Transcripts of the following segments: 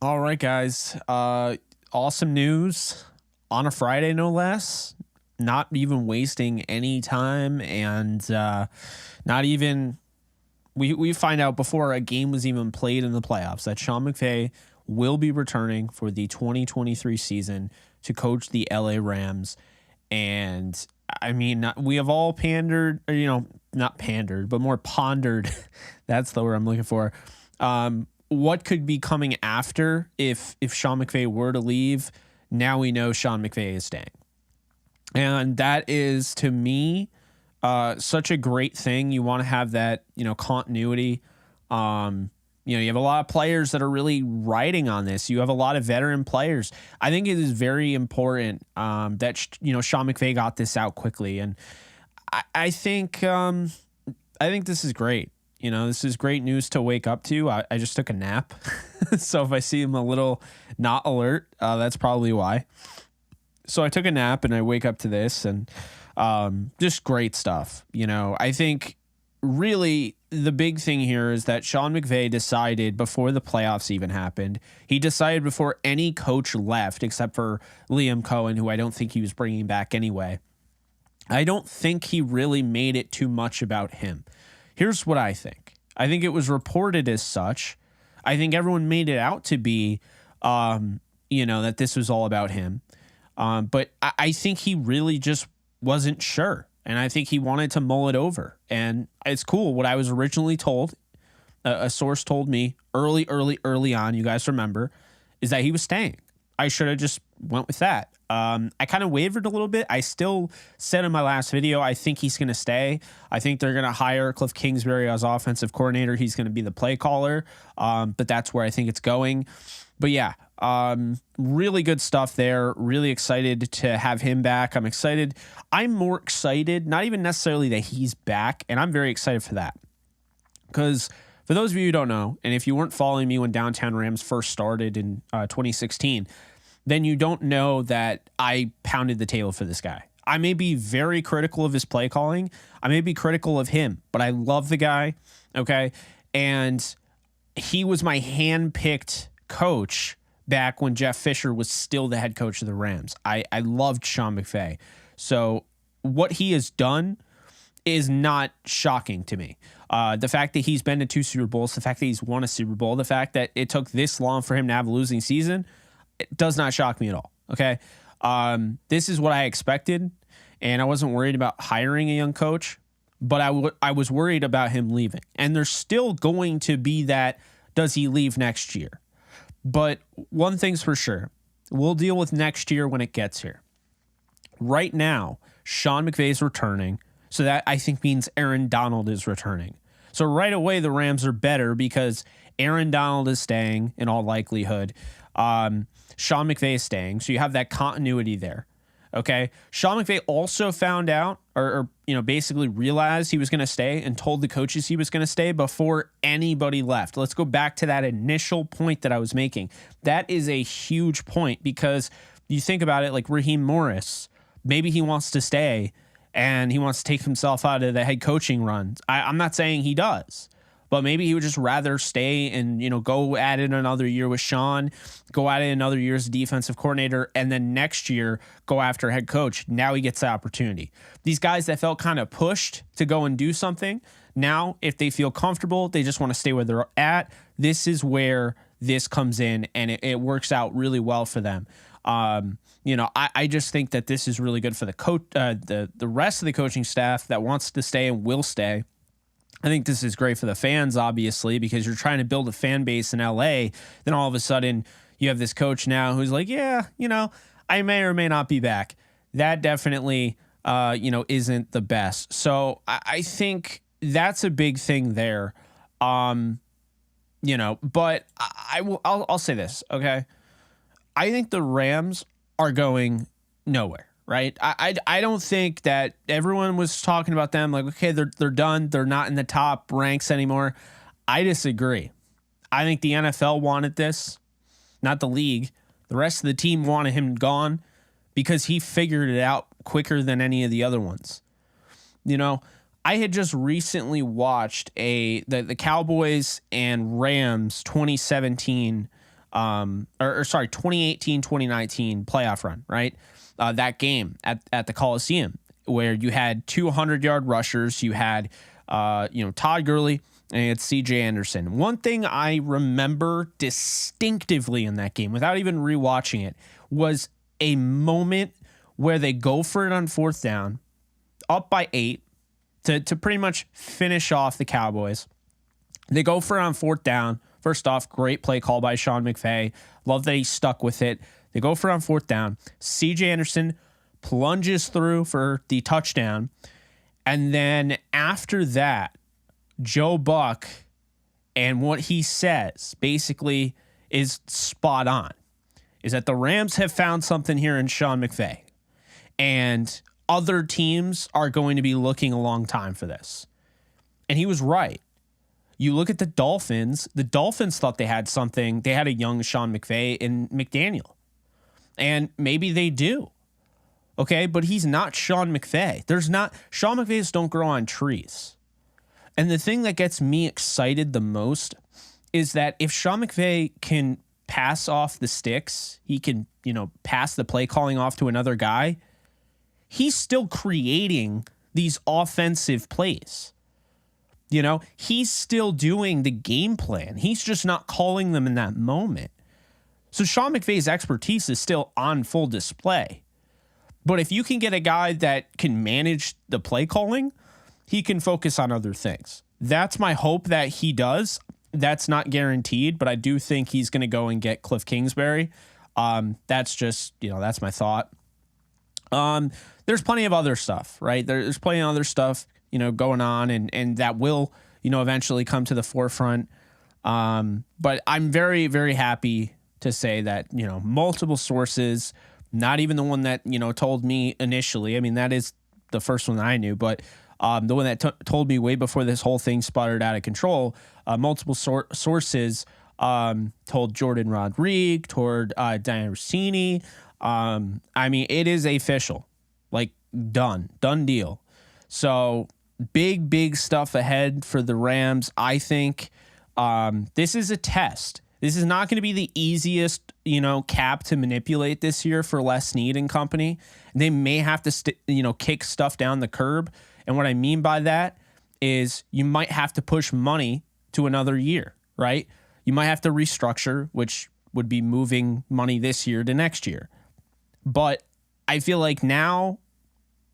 All right, guys. Awesome news on a Friday, no less. Not even wasting any time, and not even we find out before a game was even played in the playoffs that Sean McVay will be returning for the 2023 season to coach the LA Rams. And I mean, we have all pandered, or, not pandered, but more pondered. That's the word I'm looking for. What could be coming after if Sean McVay were to leave? Now we know Sean McVay is staying. And that is, to me, such a great thing. You want to have that, continuity. You have a lot of players that are really riding on this. You have a lot of veteran players. I think it is very important that Sean McVay got this out quickly, and I think this is great. This is great news to wake up to. I just took a nap, so if I see him a little not alert, that's probably why. So I took a nap and I wake up to this, and just great stuff. I think really the big thing here is that Sean McVay decided before the playoffs even happened. He decided before any coach left, except for Liam Cohen, who I don't think he was bringing back anyway. I don't think he really made it too much about him. Here's what I think. I think it was reported as such. I think everyone made it out to be, that this was all about him. But I think he really just wasn't sure. And I think he wanted to mull it over. And it's cool. What I was originally told, a source told me early on, you guys remember, is that he was staying. I should have just went with that. I kind of wavered a little bit. I still said in my last video, I think he's going to stay. I think they're going to hire Cliff Kingsbury as offensive coordinator. He's going to be the play caller. But that's where I think it's going. But yeah, really good stuff there. Really excited to have him back. I'm excited. I'm more excited, not even necessarily that he's back, and I'm very excited for that. Because for those of you who don't know, and if you weren't following me when Downtown Rams first started in 2016, then you don't know that I pounded the table for this guy. I may be very critical of his play calling. I may be critical of him, but I love the guy, okay? And he was my hand-picked coach back when Jeff Fisher was still the head coach of the Rams. I loved Sean McVay. So what he has done is not shocking to me. The fact that he's been to 2 Super Bowls, the fact that he's won a Super Bowl, the fact that it took this long for him to have a losing season, it does not shock me at all. Okay. This is what I expected, and I wasn't worried about hiring a young coach, but I was worried about him leaving. And there's still going to be that, does he leave next year? But one thing's for sure, we'll deal with next year when it gets here. Right now, Sean McVay is returning, so that I think means Aaron Donald is returning. So right away, the Rams are better because Aaron Donald is staying in all likelihood. Sean McVay is staying, so you have that continuity there. Okay. Sean McVay also found out or basically realized he was going to stay and told the coaches he was going to stay before anybody left. Let's go back to that initial point that I was making. That is a huge point because you think about it like Raheem Morris, maybe he wants to stay and he wants to take himself out of the head coaching run. I'm not saying he does, but maybe he would just rather stay and, go at it another year with Sean, go at it another year as defensive coordinator, and then next year go after head coach. Now he gets the opportunity. These guys that felt kind of pushed to go and do something, now if they feel comfortable, they just want to stay where they're at. This is where this comes in, and it works out really well for them. I just think that this is really good for the coach, the rest of the coaching staff that wants to stay and will stay. I think this is great for the fans, obviously, because you're trying to build a fan base in LA. Then all of a sudden you have this coach now who's like, yeah, I may or may not be back. That definitely, isn't the best. So I think that's a big thing there. But I'll say this. Okay. I think the Rams are going nowhere. Right. I don't think that everyone was talking about them like, okay, they're done. They're not in the top ranks anymore. I disagree. I think the NFL wanted this, not the league. The rest of the team wanted him gone because he figured it out quicker than any of the other ones. I had just recently watched the Cowboys and Rams 2017 sorry, 2018-2019 playoff run, right? That game at the Coliseum where you had 200-yard rushers, you had Todd Gurley and it's C.J. Anderson. One thing I remember distinctively in that game, without even rewatching it, was a moment where they go for it on fourth down, up by 8, to pretty much finish off the Cowboys. They go for it on fourth down. First off, great play call by SeanMcVay. Love that he stuck with it. They go for it on fourth down. C.J. Anderson plunges through for the touchdown. And then after that, Joe Buck and what he says basically is spot on, is that the Rams have found something here in SeanMcVay, and other teams are going to be looking a long time for this. And he was right. You look at the Dolphins thought they had something. They had a young SeanMcVay and McDaniel, and maybe they do. Okay, but he's not SeanMcVay. SeanMcVays don't grow on trees. And the thing that gets me excited the most is that if SeanMcVay can pass off the sticks, he can, pass the play calling off to another guy, he's still creating these offensive plays. He's still doing the game plan. He's just not calling them in that moment. So SeanMcVay's expertise is still on full display. But if you can get a guy that can manage the play calling, he can focus on other things. That's my hope that he does. That's not guaranteed, but I do think he's going to go and get Cliff Kingsbury. That's just, that's my thought. There's plenty of other stuff, right? There's plenty of other stuff, going on and that will, eventually come to the forefront. But I'm very, very happy to say that, multiple sources, not even the one that, told me initially. I mean, that is the first one that I knew, but the one that told me way before this whole thing sputtered out of control, multiple sources told Jordan Rodriguez, told Diane Rossini. I mean, it is official, like done deal. So big stuff ahead for the Rams. I think this is a test. This is not going to be the easiest, cap to manipulate this year for Les Snead and company. They may have to, kick stuff down the curb. And what I mean by that is you might have to push money to another year, right? You might have to restructure, which would be moving money this year to next year. But I feel like now,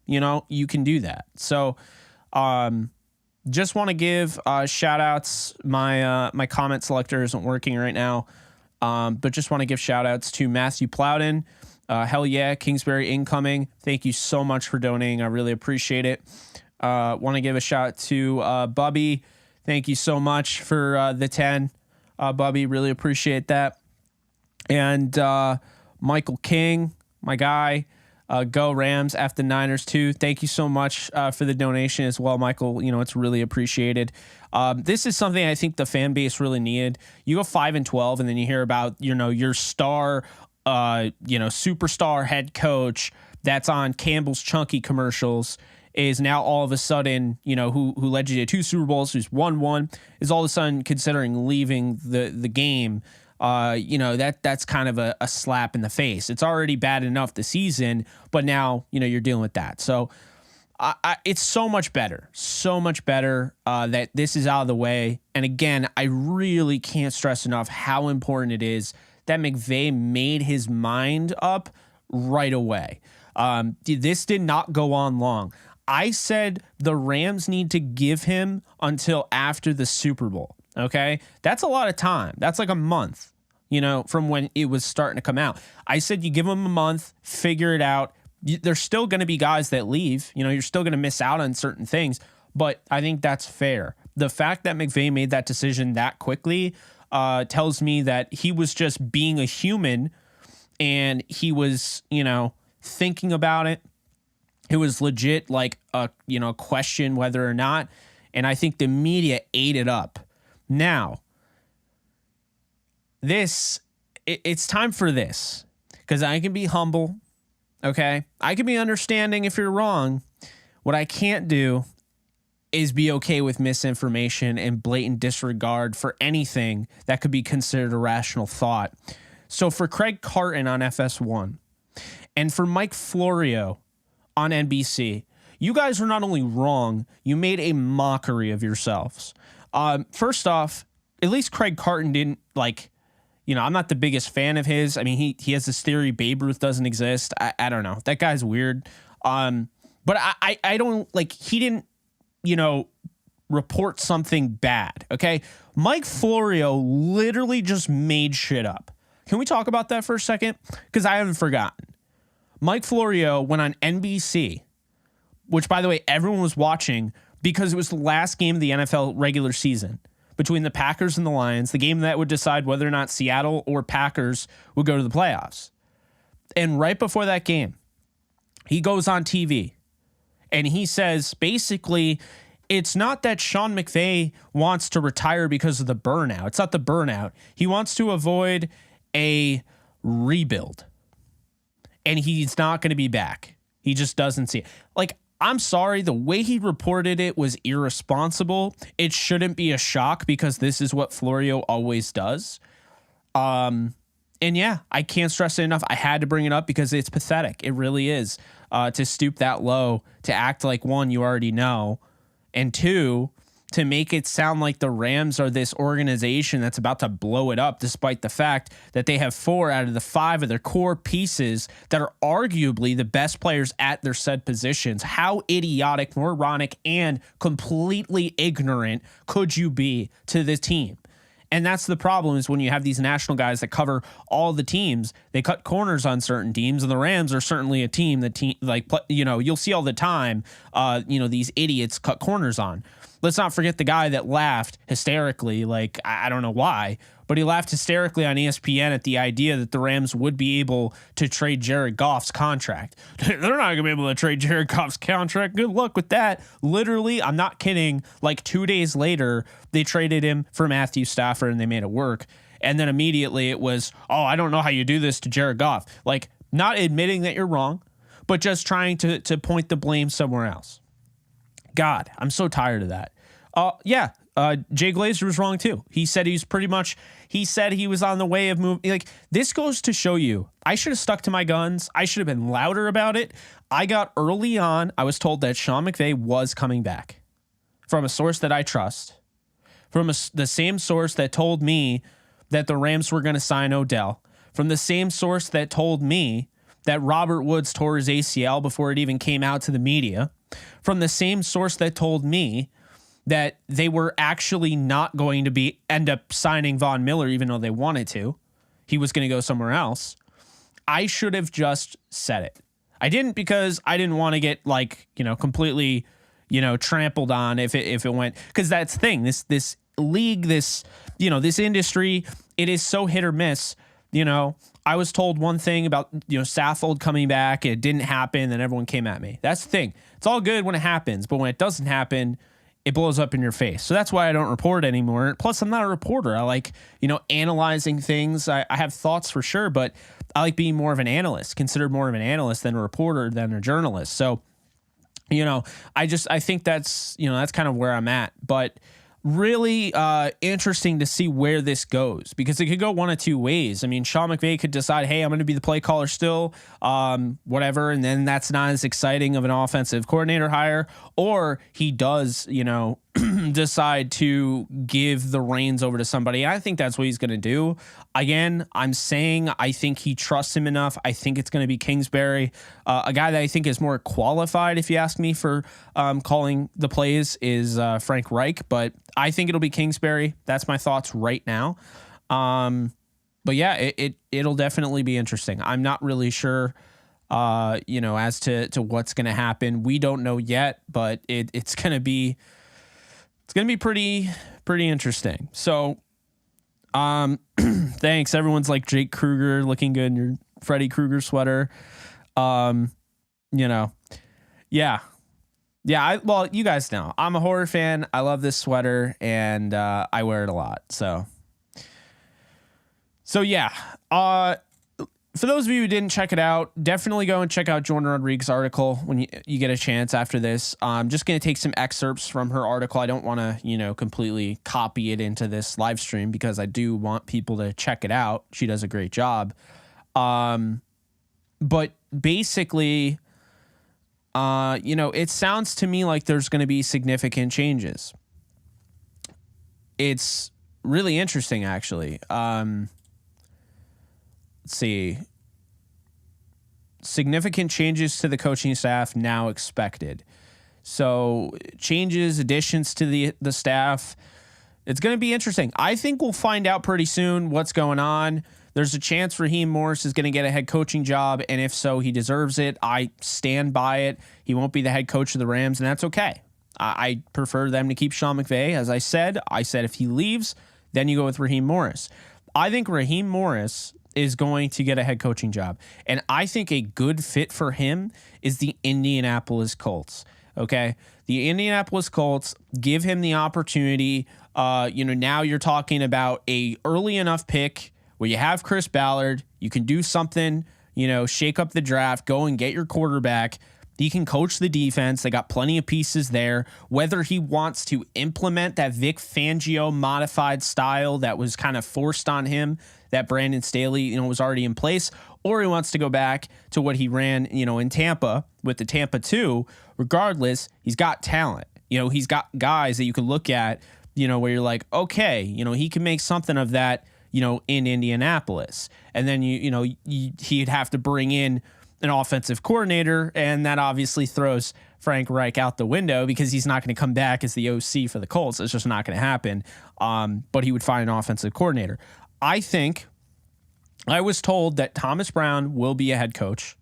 you can do that. So just want to give shout outs. My comment selector isn't working right now. But just want to give shout outs to Matthew Plowden. Hell yeah, Kingsbury incoming. Thank you so much for donating. I really appreciate it. Want to give a shout out to Bubby. Thank you so much for the 10. Bubby, really appreciate that. And Michael King, my guy, go Rams, F the Niners too. Thank you so much for the donation as well, Michael. It's really appreciated. This is something I think the fan base really needed. You go 5-12, and then you hear about your star, superstar head coach that's on Campbell's Chunky commercials is now all of a sudden, who led you to 2 Super Bowls, who's won 1, is all of a sudden considering leaving the game. That's kind of a slap in the face. It's already bad enough this season, but now, you're dealing with that. So it's so much better that this is out of the way. And again, I really can't stress enough how important it is that McVay made his mind up right away. This did not go on long. I said the Rams need to give him until after the Super Bowl. Okay. That's a lot of time. That's like a month, from when it was starting to come out. I said, you give him a month, figure it out. There's still going to be guys that leave, you're still going to miss out on certain things, but I think that's fair. The fact that McVay made that decision that quickly tells me that he was just being a human and he was, thinking about it. It was legit like a question whether or not. And I think the media ate it up. Now, it's time for this because I can be humble. Okay. I can be understanding if you're wrong. What I can't do is be okay with misinformation and blatant disregard for anything that could be considered a rational thought. So for Craig Carton on FS1 and for Mike Florio on NBC, you guys are not only wrong, you made a mockery of yourselves. First off, at least Craig Carton didn't I'm not the biggest fan of his. I mean, he has this theory Babe Ruth doesn't exist. I don't know. That guy's weird. But I don't he didn't, report something bad. Okay. Mike Florio literally just made shit up. Can we talk about that for a second? Because I haven't forgotten. Mike Florio went on NBC, which, by the way, everyone was watching because it was the last game of the NFL regular season between the Packers and the Lions, the game that would decide whether or not Seattle or Packers would go to the playoffs. And right before that game, he goes on TV and he says, basically, it's not that SeanMcVay wants to retire because of the burnout. It's not the burnout. He wants to avoid a rebuild. And he's not going to be back. He just doesn't see it. I'm sorry, the way he reported it was irresponsible. It shouldn't be a shock because this is what Florio always does. And yeah, I can't stress it enough. I had to bring it up because it's pathetic. It really is. To stoop that low, to act like, one, you already know, and two, to make it sound like the Rams are this organization that's about to blow it up, despite the fact that they have 4 out of the 5 of their core pieces that are arguably the best players at their said positions. How idiotic, moronic, and completely ignorant could you be to the team? And that's the problem, is when you have these national guys that cover all the teams, they cut corners on certain teams, and the Rams are certainly a team that you'll see all the time, these idiots cut corners on. Let's not forget the guy that laughed hysterically, I don't know why, but he laughed hysterically on ESPN at the idea that the Rams would be able to trade Jared Goff's contract. They're not going to be able to trade Jared Goff's contract. Good luck with that. Literally, I'm not kidding. 2 days later, they traded him for Matthew Stafford and they made it work. And then immediately it was, I don't know how you do this to Jared Goff. Not admitting that you're wrong, but just trying to point the blame somewhere else. God, I'm so tired of that. Jay Glazer was wrong too. He said he was on the way of moving. This goes to show you, I should have stuck to my guns. I should have been louder about it. I got early on, I was told that SeanMcVay was coming back from a source that I trust, from the same source that told me that the Rams were going to sign Odell, from the same source that told me that Robert Woods tore his ACL before it even came out to the media, from the same source that told me that they were actually not going to end up signing Von Miller, even though they wanted to. He was going to go somewhere else. I should have just said it. I didn't, because I didn't want to get completely, trampled on if it went, because that's the thing. This league, this industry, it is so hit or miss. I was told one thing about, Saffold coming back. It didn't happen. Then everyone came at me. That's the thing. It's all good when it happens, but when it doesn't happen, it blows up in your face. So that's why I don't report anymore. Plus, I'm not a reporter. I like, analyzing things. I have thoughts for sure, but I like being more of an analyst, considered more of an analyst than a reporter, than a journalist. So, I think that's kind of where I'm at. But really interesting to see where this goes, because it could go one of two ways. I mean, SeanMcVay could decide, hey, I'm going to be the play caller still, whatever, and then that's not as exciting of an offensive coordinator hire. Or he does, decide to give the reins over to somebody. I think that's what he's going to do. Again, I'm saying I think he trusts him enough. I think it's going to be Kingsbury, a guy that I think is more qualified, if you ask me, for calling the plays is Frank Reich, but I think it'll be Kingsbury. That's my thoughts right now. But yeah, it'll definitely be interesting. I'm not really sure, as to what's going to happen. We don't know yet, but it's going to be pretty interesting. So, thanks. Everyone's like Jake Kruger looking good in your Freddy Krueger sweater. Yeah. Well, you guys know I'm a horror fan. I love this sweater and, I wear it a lot. So yeah, for those of you who didn't check it out, definitely go and check out Jordan Rodriguez's article when you get a chance after this. I'm just going to take some excerpts from her article. I don't want to, completely copy it into this live stream because I do want people to check it out. She does a great job. But basically, it sounds to me like there's going to be significant changes. It's really interesting, actually. Let's see. Significant changes to the coaching staff now expected. So changes, additions to the staff. It's going to be interesting. I think we'll find out pretty soon what's going on. There's a chance Raheem Morris is going to get a head coaching job, and if so, he deserves it. I stand by it. He won't be the head coach of the Rams, and that's okay. I prefer them to keep SeanMcVay. As I said if he leaves, then you go with Raheem Morris. I think Raheem Morris is going to get a head coaching job. And I think a good fit for him is the Indianapolis Colts. Okay? The Indianapolis Colts give him the opportunity. Now you're talking about a early enough pick where you have Chris Ballard. You can do something, shake up the draft, go and get your quarterback. He can coach the defense. They got plenty of pieces there. Whether he wants to implement that Vic Fangio modified style that was kind of forced on him, that Brandon Staley, was already in place, or he wants to go back to what he ran, in Tampa with the Tampa 2, regardless, he's got talent. He's got guys that you can look at, where you're like, okay, he can make something of that, in Indianapolis. And then, he'd have to bring in an offensive coordinator, and that obviously throws Frank Reich out the window because he's not going to come back as the OC for the Colts. It's just not going to happen. But he would find an offensive coordinator. I was told that Thomas Brown will be a head coach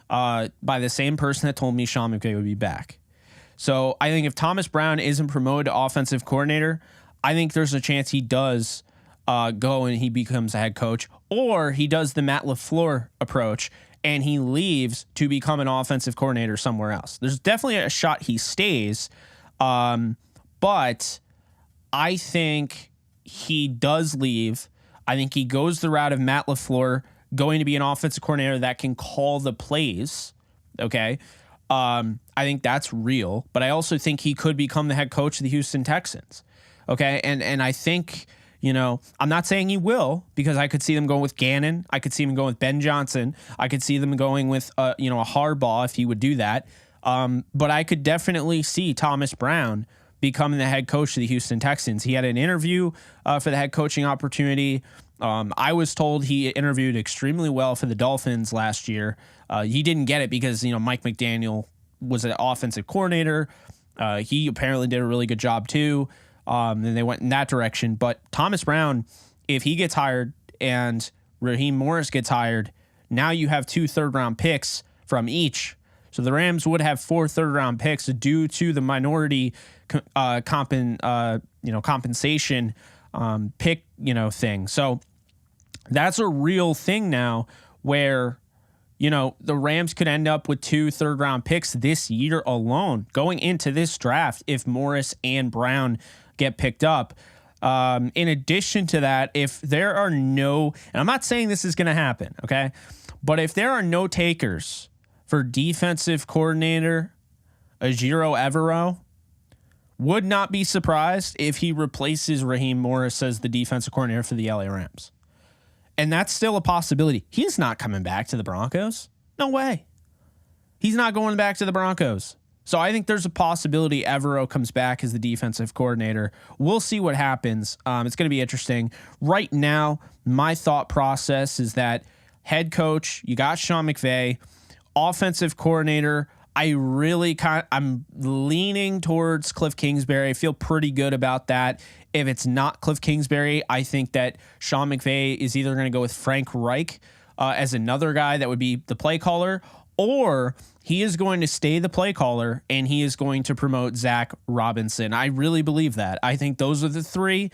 by the same person that told me SeanMcVay would be back. So I think if Thomas Brown isn't promoted to offensive coordinator, I think there's a chance he does go and he becomes a head coach, or he does the Matt LaFleur approach and he leaves to become an offensive coordinator somewhere else. There's definitely a shot he stays, but I think he does leave. I think he goes the route of Matt LaFleur, going to be an offensive coordinator that can call the plays, okay? I think that's real, but I also think he could become the head coach of the Houston Texans, okay? And I think, I'm not saying he will, because I could see them going with Gannon. I could see them going with Ben Johnson. I could see them going with, a Harbaugh if he would do that. But I could definitely see Thomas Brown becoming the head coach of the Houston Texans. He had an interview for the head coaching opportunity. I was told he interviewed extremely well for the Dolphins last year. He didn't get it because, Mike McDaniel was an offensive coordinator. He apparently did a really good job too. And they went in that direction. But Thomas Brown, if he gets hired and Raheem Morris gets hired, now you have 2 third-round picks from each. So the Rams would have 4 third-round picks due to the minority compensation pick thing. So that's a real thing now where the Rams could end up with 2 third-round picks this year alone going into this draft if Morris and Brown get picked up. In addition to that, if there are no, and I'm not saying this is going to happen, okay, but if there are no takers for defensive coordinator Ejiro Evero, would not be surprised if he replaces Raheem Morris as the defensive coordinator for the LA Rams. And that's still a possibility. He's not coming back to the Broncos. No way. He's not going back to the Broncos. So I think there's a possibility Evero comes back as the defensive coordinator. We'll see what happens. It's going to be interesting. Right now, my thought process is that head coach, you got SeanMcVay, offensive coordinator, I'm leaning towards Cliff Kingsbury. I feel pretty good about that. If it's not Cliff Kingsbury, I think that SeanMcVay is either going to go with Frank Reich as another guy that would be the play caller, or he is going to stay the play caller and he is going to promote Zach Robinson. I really believe that. I think those are the 3.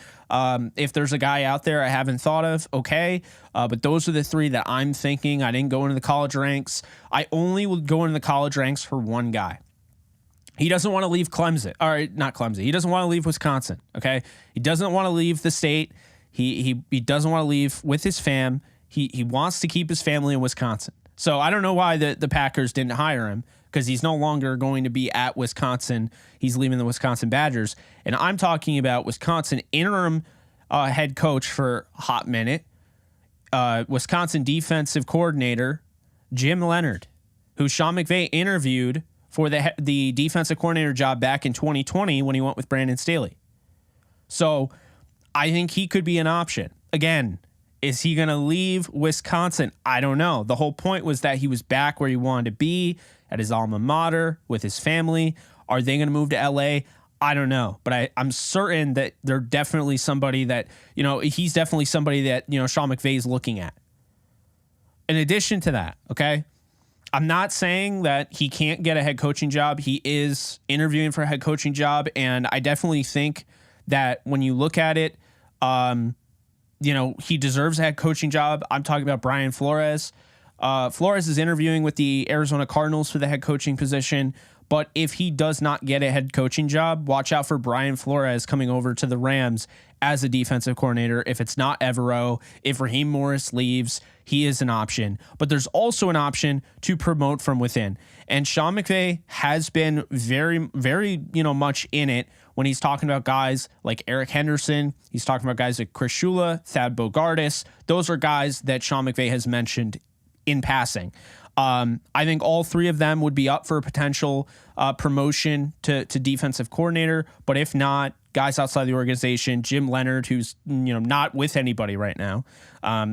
If there's a guy out there I haven't thought of, okay. But those are the 3 that I'm thinking. I didn't go into the college ranks. I only would go into the college ranks for one guy. He doesn't want to leave Clemson. Or not Clemson. He doesn't want to leave Wisconsin, okay? He doesn't want to leave the state. He doesn't want to leave with his fam. He wants to keep his family in Wisconsin. So I don't know why the Packers didn't hire him, because he's no longer going to be at Wisconsin. He's leaving the Wisconsin Badgers. And I'm talking about Wisconsin interim head coach for a hot minute, Wisconsin defensive coordinator, Jim Leonhard, who Sean McVay interviewed for the defensive coordinator job back in 2020 when he went with Brandon Staley. So I think he could be an option. Again, is he going to leave Wisconsin? I don't know. The whole point was that he was back where he wanted to be, at his alma mater, with his family. Are they going to move to LA? I don't know. But I'm certain that they're definitely somebody that, he's definitely somebody that, Sean McVay is looking at. In addition to that, okay, I'm not saying that he can't get a head coaching job. He is interviewing for a head coaching job. And I definitely think that when you look at it, he deserves a head coaching job. I'm talking about Brian Flores. Flores is interviewing with the Arizona Cardinals for the head coaching position. But if he does not get a head coaching job, watch out for Brian Flores coming over to the Rams as a defensive coordinator. If it's not Evero, if Raheem Morris leaves, he is an option. But there's also an option to promote from within. And Sean McVay has been very, very, much in it when he's talking about guys like Eric Henderson. He's talking about guys like Chris Shula, Thad Bogardus. Those are guys that Sean McVay has mentioned in passing. I think all three of them would be up for a potential promotion to defensive coordinator. But if not, guys outside the organization, Jim Leonhard, who's not with anybody right now.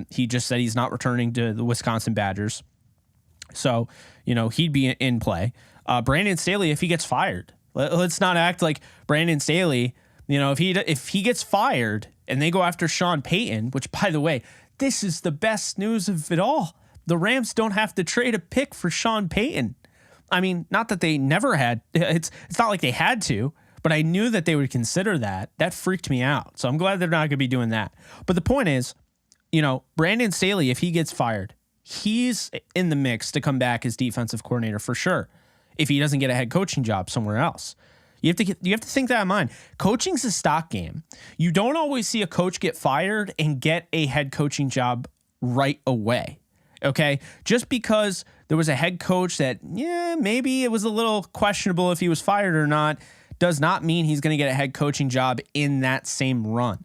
He just said he's not returning to the Wisconsin Badgers. So, he'd be in play. Brandon Staley, if he gets fired, let's not act like Brandon Staley, if he gets fired and they go after Sean Payton, which, by the way, this is the best news of it all. The Rams don't have to trade a pick for Sean Payton. I mean, not that they never had. It's not like they had to, but I knew that they would consider that. That freaked me out. So I'm glad they're not going to be doing that. But the point is, Brandon Staley, if he gets fired, he's in the mix to come back as defensive coordinator for sure. If he doesn't get a head coaching job somewhere else, you have to think that in mind. Coaching's a stock game. You don't always see a coach get fired and get a head coaching job right away. Okay, just because there was a head coach that, maybe it was a little questionable if he was fired or not, does not mean he's going to get a head coaching job in that same run.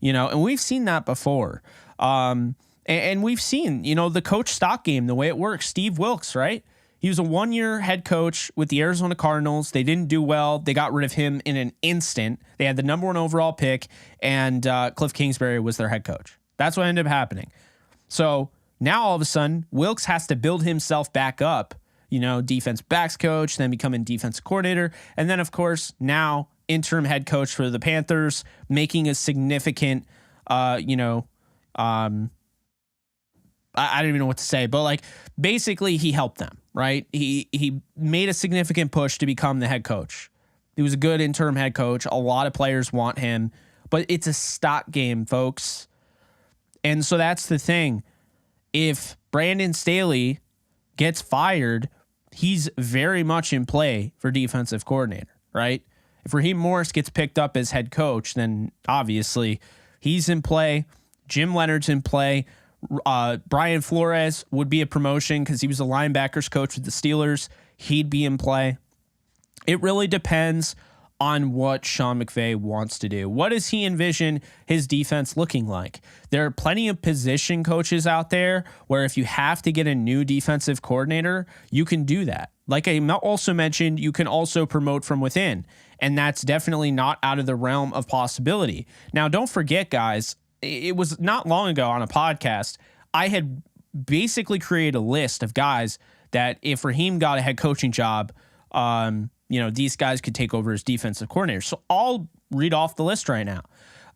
And we've seen that before. And we've seen, the coach stock game, the way it works. Steve Wilkes, right? He was a 1-year head coach with the Arizona Cardinals. They didn't do well. They got rid of him in an instant. They had the number 1 overall pick, and Cliff Kingsbury was their head coach. That's what ended up happening. So now all of a sudden, Wilkes has to build himself back up, defense backs coach, then becoming defensive coordinator. And then, of course, now interim head coach for the Panthers, making a significant, I don't even know what to say, but basically he helped them, right? He made a significant push to become the head coach. He was a good interim head coach. A lot of players want him, but it's a stock game, folks. And so that's the thing. If Brandon Staley gets fired, he's very much in play for defensive coordinator, right? If Raheem Morris gets picked up as head coach, then obviously he's in play. Jim Leonhard's in play. Brian Flores would be a promotion because he was a linebackers coach with the Steelers. He'd be in play. It really depends on what Sean McVay wants to do. What does he envision his defense looking like? There are plenty of position coaches out there where if you have to get a new defensive coordinator, you can do that. Like I also mentioned, you can also promote from within, and that's definitely not out of the realm of possibility. Now, don't forget, guys, it was not long ago on a podcast, I had basically created a list of guys that if Raheem got a head coaching job, these guys could take over as defensive coordinators. So I'll read off the list right now.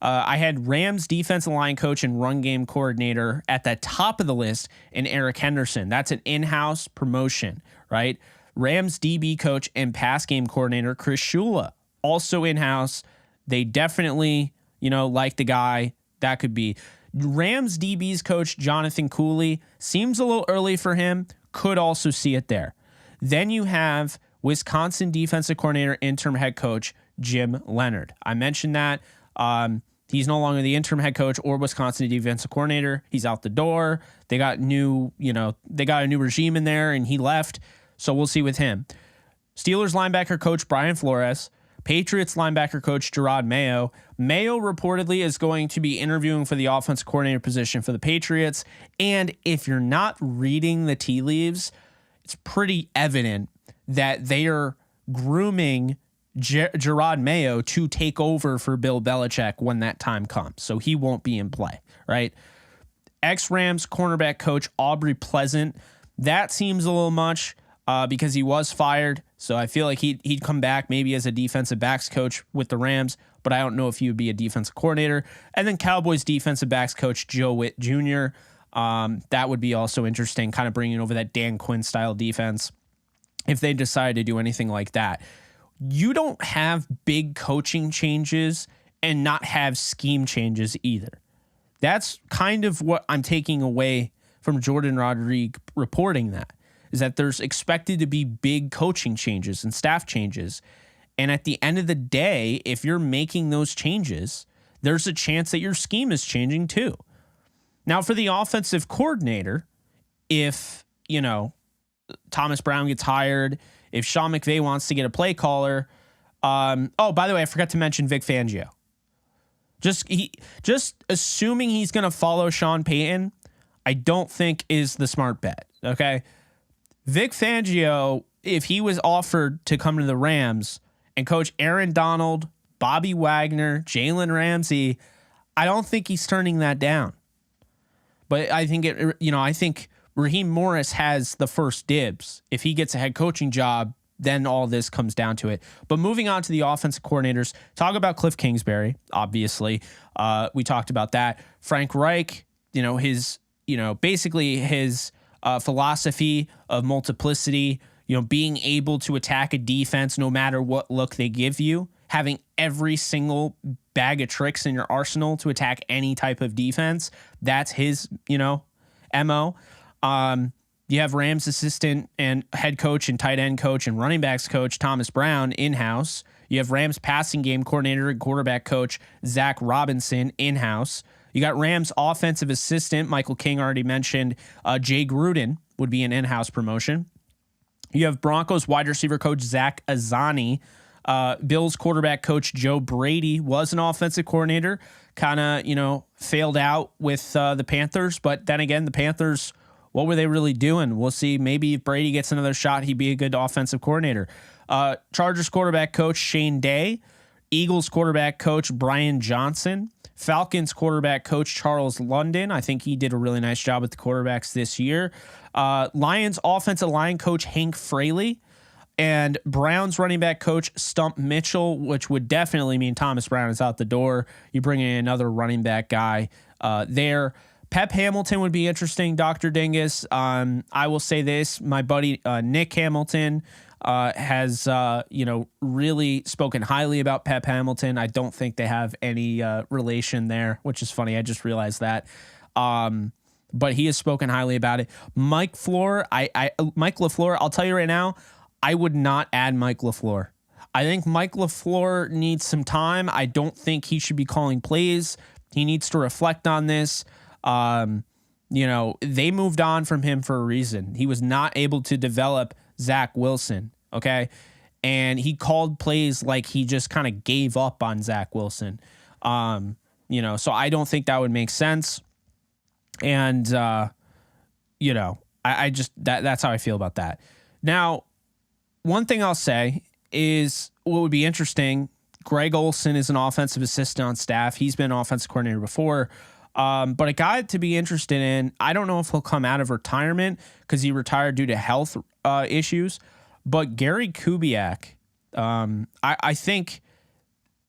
I had Rams defensive line coach and run game coordinator at the top of the list in Eric Henderson. That's an in-house promotion, right? Rams DB coach and pass game coordinator Chris Shula, also in-house. They definitely, like the guy. That could be. Rams DB's coach Jonathan Cooley. Seems a little early for him. Could also see it there. Then you have Wisconsin defensive coordinator, interim head coach, Jim Leonhard. I mentioned that. He's no longer the interim head coach or Wisconsin defensive coordinator. He's out the door. They got a new regime in there, and he left. So we'll see with him. Steelers linebacker coach Brian Flores, Patriots linebacker coach Gerard Mayo. Mayo reportedly is going to be interviewing for the offensive coordinator position for the Patriots. And if you're not reading the tea leaves, it's pretty evident that they are grooming Gerard Mayo to take over for Bill Belichick when that time comes. So he won't be in play, right? Ex-Rams cornerback coach Aubrey Pleasant. That seems a little much because he was fired. So I feel like he'd come back maybe as a defensive backs coach with the Rams, but I don't know if he would be a defensive coordinator. And then Cowboys defensive backs coach Joe Witt Jr. That would be also interesting, kind of bringing over that Dan Quinn style defense if they decide to do anything like that. You don't have big coaching changes and not have scheme changes either. That's kind of what I'm taking away from Jordan Rodriguez reporting that, is that there's expected to be big coaching changes and staff changes. And at the end of the day, if you're making those changes, there's a chance that your scheme is changing too. Now, for the offensive coordinator, if, Thomas Brown gets hired, if SeanMcVay wants to get a play caller, by the way, I forgot to mention Vic Fangio. Just assuming he's going to follow Sean Payton, I don't think is the smart bet. Okay, Vic Fangio, if he was offered to come to the Rams and coach Aaron Donald, Bobby Wagner, Jalen Ramsey, I don't think he's turning that down. But I think I think Raheem Morris has the first dibs. If he gets a head coaching job, then all this comes down to it. But moving on to the offensive coordinators, talk about Cliff Kingsbury, obviously. We talked about that. Frank Reich, basically his philosophy of multiplicity, being able to attack a defense no matter what look they give you, having every single bag of tricks in your arsenal to attack any type of defense. That's his, MO. You have Rams assistant and head coach and tight end coach and running backs coach Thomas Brown in-house. You have Rams passing game coordinator and quarterback coach Zach Robinson in-house. You got Rams offensive assistant, Michael King already mentioned. Jay Gruden would be an in-house promotion. You have Broncos wide receiver coach Zach Azzani. Bills quarterback coach Joe Brady was an offensive coordinator, kind of, failed out with the Panthers. But then again, the Panthers, what were they really doing? We'll see. Maybe if Brady gets another shot, he'd be a good offensive coordinator. Chargers quarterback coach Shane Day. Eagles quarterback coach Brian Johnson. Falcons quarterback coach Charles London. I think he did a really nice job with the quarterbacks this year. Lions offensive line coach Hank Fraley. And Browns running back coach Stump Mitchell, which would definitely mean Thomas Brown is out the door. You bring in another running back guy there. Pep Hamilton would be interesting, Dr. Dingus. I will say this. My buddy Nick Hamilton has really spoken highly about Pep Hamilton. I don't think they have any relation there, which is funny. I just realized that. But he has spoken highly about it. Mike LaFleur, I'll tell you right now, I would not add Mike LaFleur. I think Mike LaFleur needs some time. I don't think he should be calling plays. He needs to reflect on this. They moved on from him for a reason. He was not able to develop Zach Wilson, okay? And he called plays like he just kind of gave up on Zach Wilson. So I don't think that would make sense. And, I just, that's how I feel about that. Now, one thing I'll say is what would be interesting, Greg Olson is an offensive assistant on staff. He's been an offensive coordinator before. But a guy to be interested in, I don't know if he'll come out of retirement because he retired due to health issues, but Gary Kubiak, I think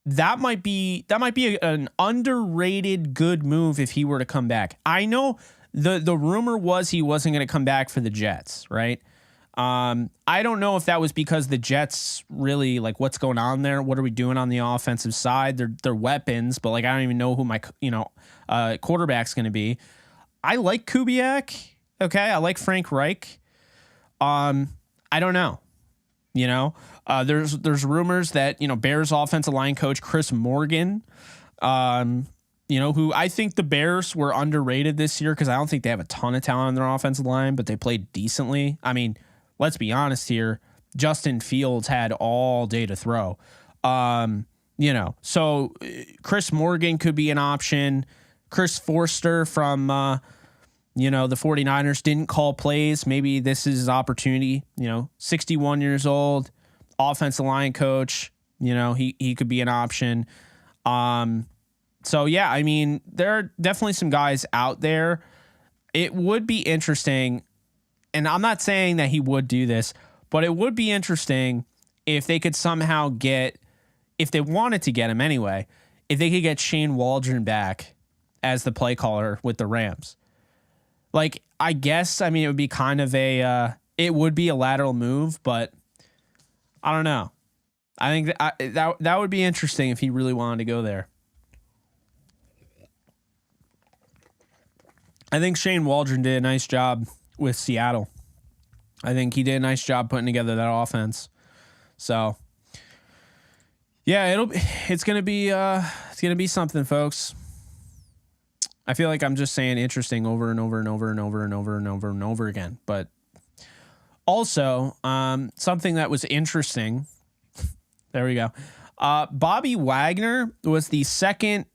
that might be an underrated good move if he were to come back. I know the rumor was he wasn't going to come back for the Jets, right? I don't know if that was because the Jets really like what's going on there. What are we doing on the offensive side? They're weapons, but I don't even know who my quarterback's going to be. I like Kubiak. Okay, I like Frank Reich. I don't know. There's rumors that Bears offensive line coach Chris Morgan Who I think the Bears were underrated this year because I don't think they have a ton of talent on their offensive line, but they played decently. I mean, let's be honest here. Justin Fields had all day to throw. So Chris Morgan could be an option. Chris Forster from, the 49ers didn't call plays. Maybe this is his opportunity, 61 years old, offensive line coach, he could be an option. So yeah, I mean, there are definitely some guys out there. It would be interesting, and I'm not saying that he would do this, but it would be interesting if they could somehow if they wanted to get him anyway, if they could get Shane Waldron back as the play caller with the Rams. Like, I guess, I mean, it would be kind of it would be a lateral move, but I don't know. I think that would be interesting if he really wanted to go there. I think Shane Waldron did a nice job with Seattle. I think he did a nice job putting together that offense. So, yeah, it's gonna be something, folks. I feel like I'm just saying interesting over and over and over and over and over and over and over again. But also, something that was interesting. There we go. Bobby Wagner was the second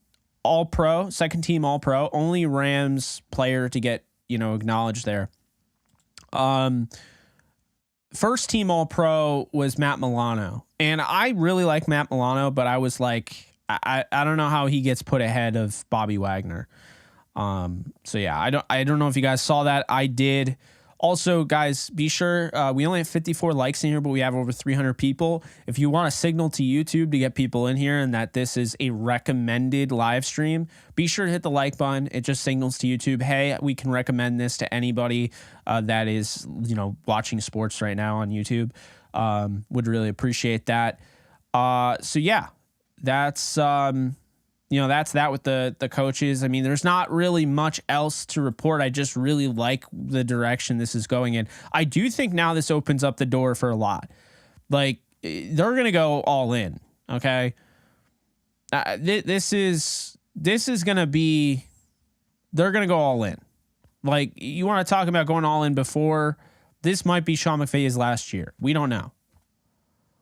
team All-Pro, only Rams player to get, acknowledged there. First team All-Pro was Matt Milano. And I really like Matt Milano, but I was like, I don't know how he gets put ahead of Bobby Wagner. So yeah, I don't know if you guys saw that. I did. Also, guys, be sure, we only have 54 likes in here, but we have over 300 people. If you want a signal to YouTube to get people in here and that this is a recommended live stream, be sure to hit the like button. It just signals to YouTube, hey, we can recommend this to anybody that is, watching sports right now on YouTube. Would really appreciate that. So yeah, that's that's that with the coaches. I mean, there's not really much else to report. I just really like the direction this is going in. I do think now this opens up the door for a lot. Like, they're going to go all in. Okay. This is going to be, they're going to go all in. Like, you want to talk about going all in before, this might be SeanMcVay's last year. We don't know.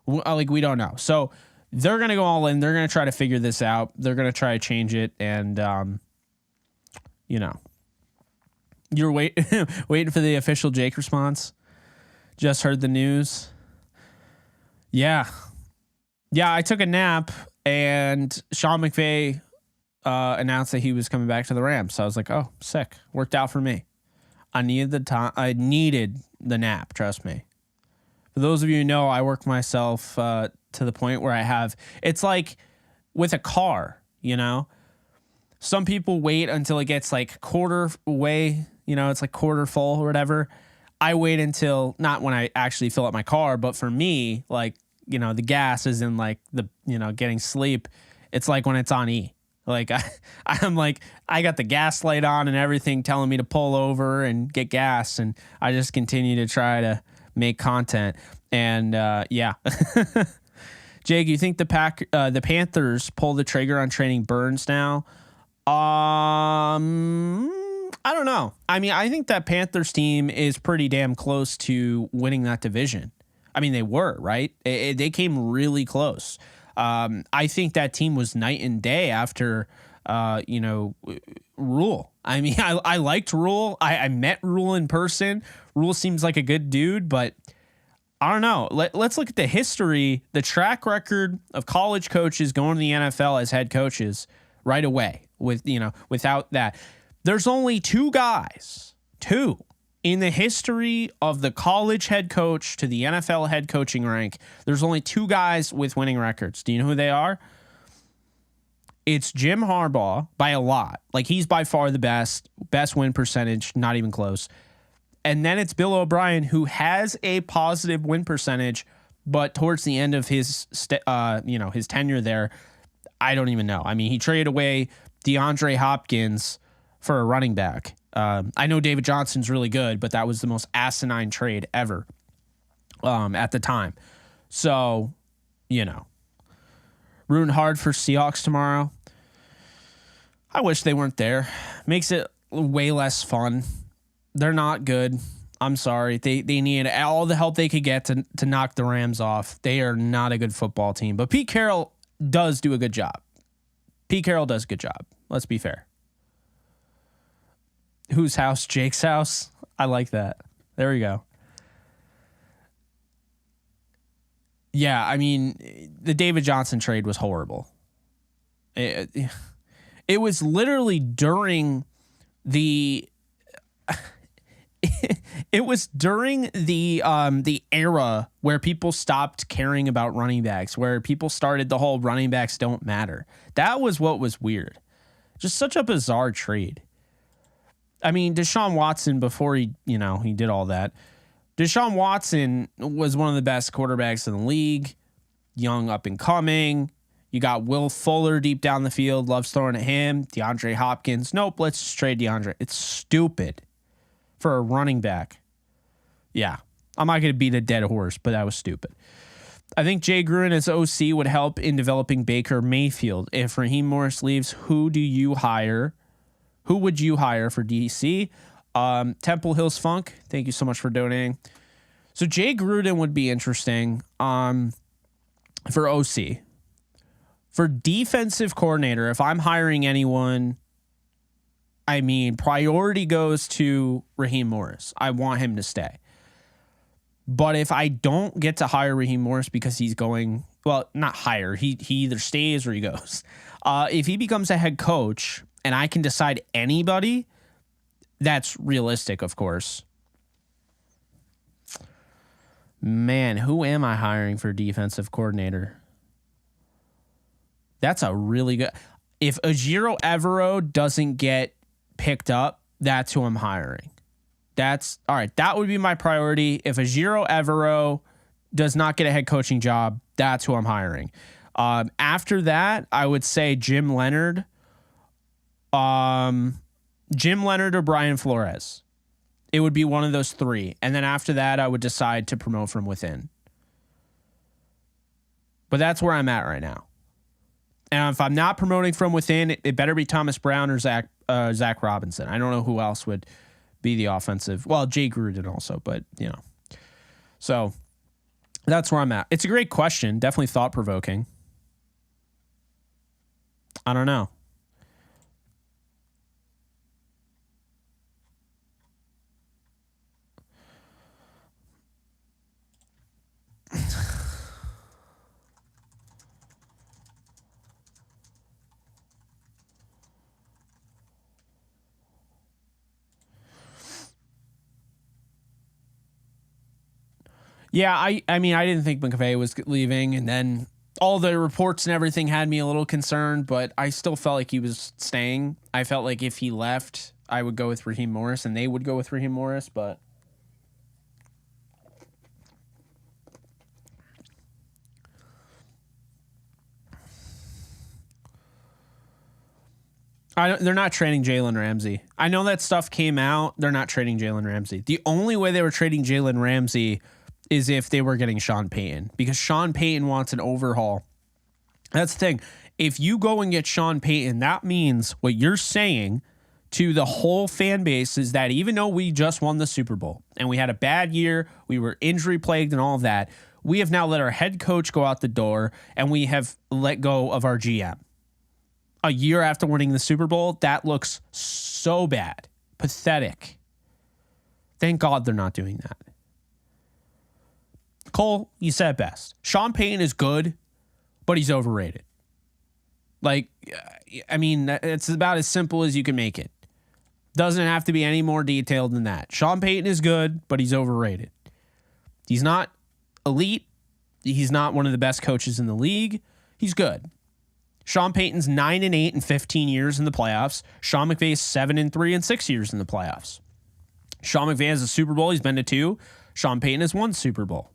We don't know. So, they're going to go all in. They're going to try to figure this out. They're going to try to change it. And, you're waiting for the official Jake response. Just heard the news. Yeah. Yeah, I took a nap and SeanMcVay announced that he was coming back to the Rams. So I was like, oh, sick. Worked out for me. I needed the time. I needed the nap. Trust me. For those of you who know, I work myself to the point where it's like with a car, some people wait until it gets like quarter way, it's like quarter full or whatever. I wait until, not when I actually fill up my car, but for me, like, the gas is in like the, getting sleep. It's like when it's on E. Like I'm like, I got the gas light on and everything telling me to pull over and get gas. And I just continue to try to make content. And yeah. Jake, you think the Panthers pull the trigger on trading Burns now? I don't know. I mean, I think that Panthers team is pretty damn close to winning that division. I mean, they were, right? They came really close. I think that team was night and day after, Rule. I mean, I liked Rule. I met Rule in person. Rule seems like a good dude, but I don't know. Let's look at the history, the track record of college coaches going to the NFL as head coaches right away. Without that, there's only two in the history of the college head coach to the NFL head coaching rank. There's only two guys with winning records. Do you know who they are? It's Jim Harbaugh by a lot. Like, he's by far the best win percentage, not even close. And then it's Bill O'Brien, who has a positive win percentage, but towards the end of his tenure there, I don't even know. I mean, he traded away DeAndre Hopkins for a running back. I know David Johnson's really good, but that was the most asinine trade ever at the time. So, rooting hard for Seahawks tomorrow. I wish they weren't there. Makes it way less fun. They're not good. I'm sorry. They need all the help they could get to knock the Rams off. They are not a good football team. But Pete Carroll does do a good job. Pete Carroll does a good job. Let's be fair. Whose house? Jake's house? I like that. There we go. Yeah, I mean, the David Johnson trade was horrible. It was literally during the... It was during the era where people stopped caring about running backs, where people started the whole running backs don't matter. That was what was weird. Just such a bizarre trade. I mean, Deshaun Watson, before he did all that, Deshaun Watson was one of the best quarterbacks in the league, young, up and coming. You got Will Fuller deep down the field, loves throwing at him. DeAndre Hopkins, nope, let's just trade DeAndre. It's stupid for a running back. Yeah, I'm not going to beat a dead horse, but that was stupid. I think Jay Gruden as OC would help in developing Baker Mayfield. If Raheem Morris leaves, who do you hire? Who would you hire for DC? Temple Hills Funk, thank you so much for donating. So Jay Gruden would be interesting for OC. For defensive coordinator, if I'm hiring anyone, I mean, priority goes to Raheem Morris. I want him to stay. But if I don't get to hire Raheem Morris because he's going, well, not hire, he either stays or he goes. If he becomes a head coach and I can decide anybody, that's realistic, of course. Man, who am I hiring for defensive coordinator? That's a really good... If Ejiro Evero doesn't get picked up, that's who I'm hiring. That's... All right, that would be my priority. If Ejiro Evero does not get a head coaching job, that's who I'm hiring. After that, I would say Jim Leonard. Jim Leonard or Brian Flores. It would be one of those three. And then after that, I would decide to promote from within. But that's where I'm at right now. And if I'm not promoting from within, it better be Thomas Brown or Zach Robinson. I don't know who else would be the offensive. Well, Jay Gruden also, but, So that's where I'm at. It's a great question. Definitely thought-provoking. I don't know. Yeah, I mean, I didn't think McVay was leaving, and then all the reports and everything had me a little concerned, but I still felt like he was staying. I felt like if he left, I would go with Raheem Morris, and they would go with Raheem Morris, but... They're not trading Jalen Ramsey. I know that stuff came out. They're not trading Jalen Ramsey. The only way they were trading Jalen Ramsey is if they were getting Sean Payton, because Sean Payton wants an overhaul. That's the thing. If you go and get Sean Payton, that means what you're saying to the whole fan base is that even though we just won the Super Bowl and we had a bad year, we were injury plagued and all of that, we have now let our head coach go out the door and we have let go of our GM. A year after winning the Super Bowl, that looks so bad. Pathetic. Thank God they're not doing that. Cole, you said it best. Sean Payton is good, but he's overrated. Like, I mean, it's about as simple as you can make it. Doesn't have to be any more detailed than that. Sean Payton is good, but he's overrated. He's not elite. He's not one of the best coaches in the league. He's good. Sean Payton's 9-8 in 15 years in the playoffs. Sean McVay is 7-3 in 6 years in the playoffs. Sean McVay has a Super Bowl. He's been to 2. Sean Payton has 1 Super Bowl.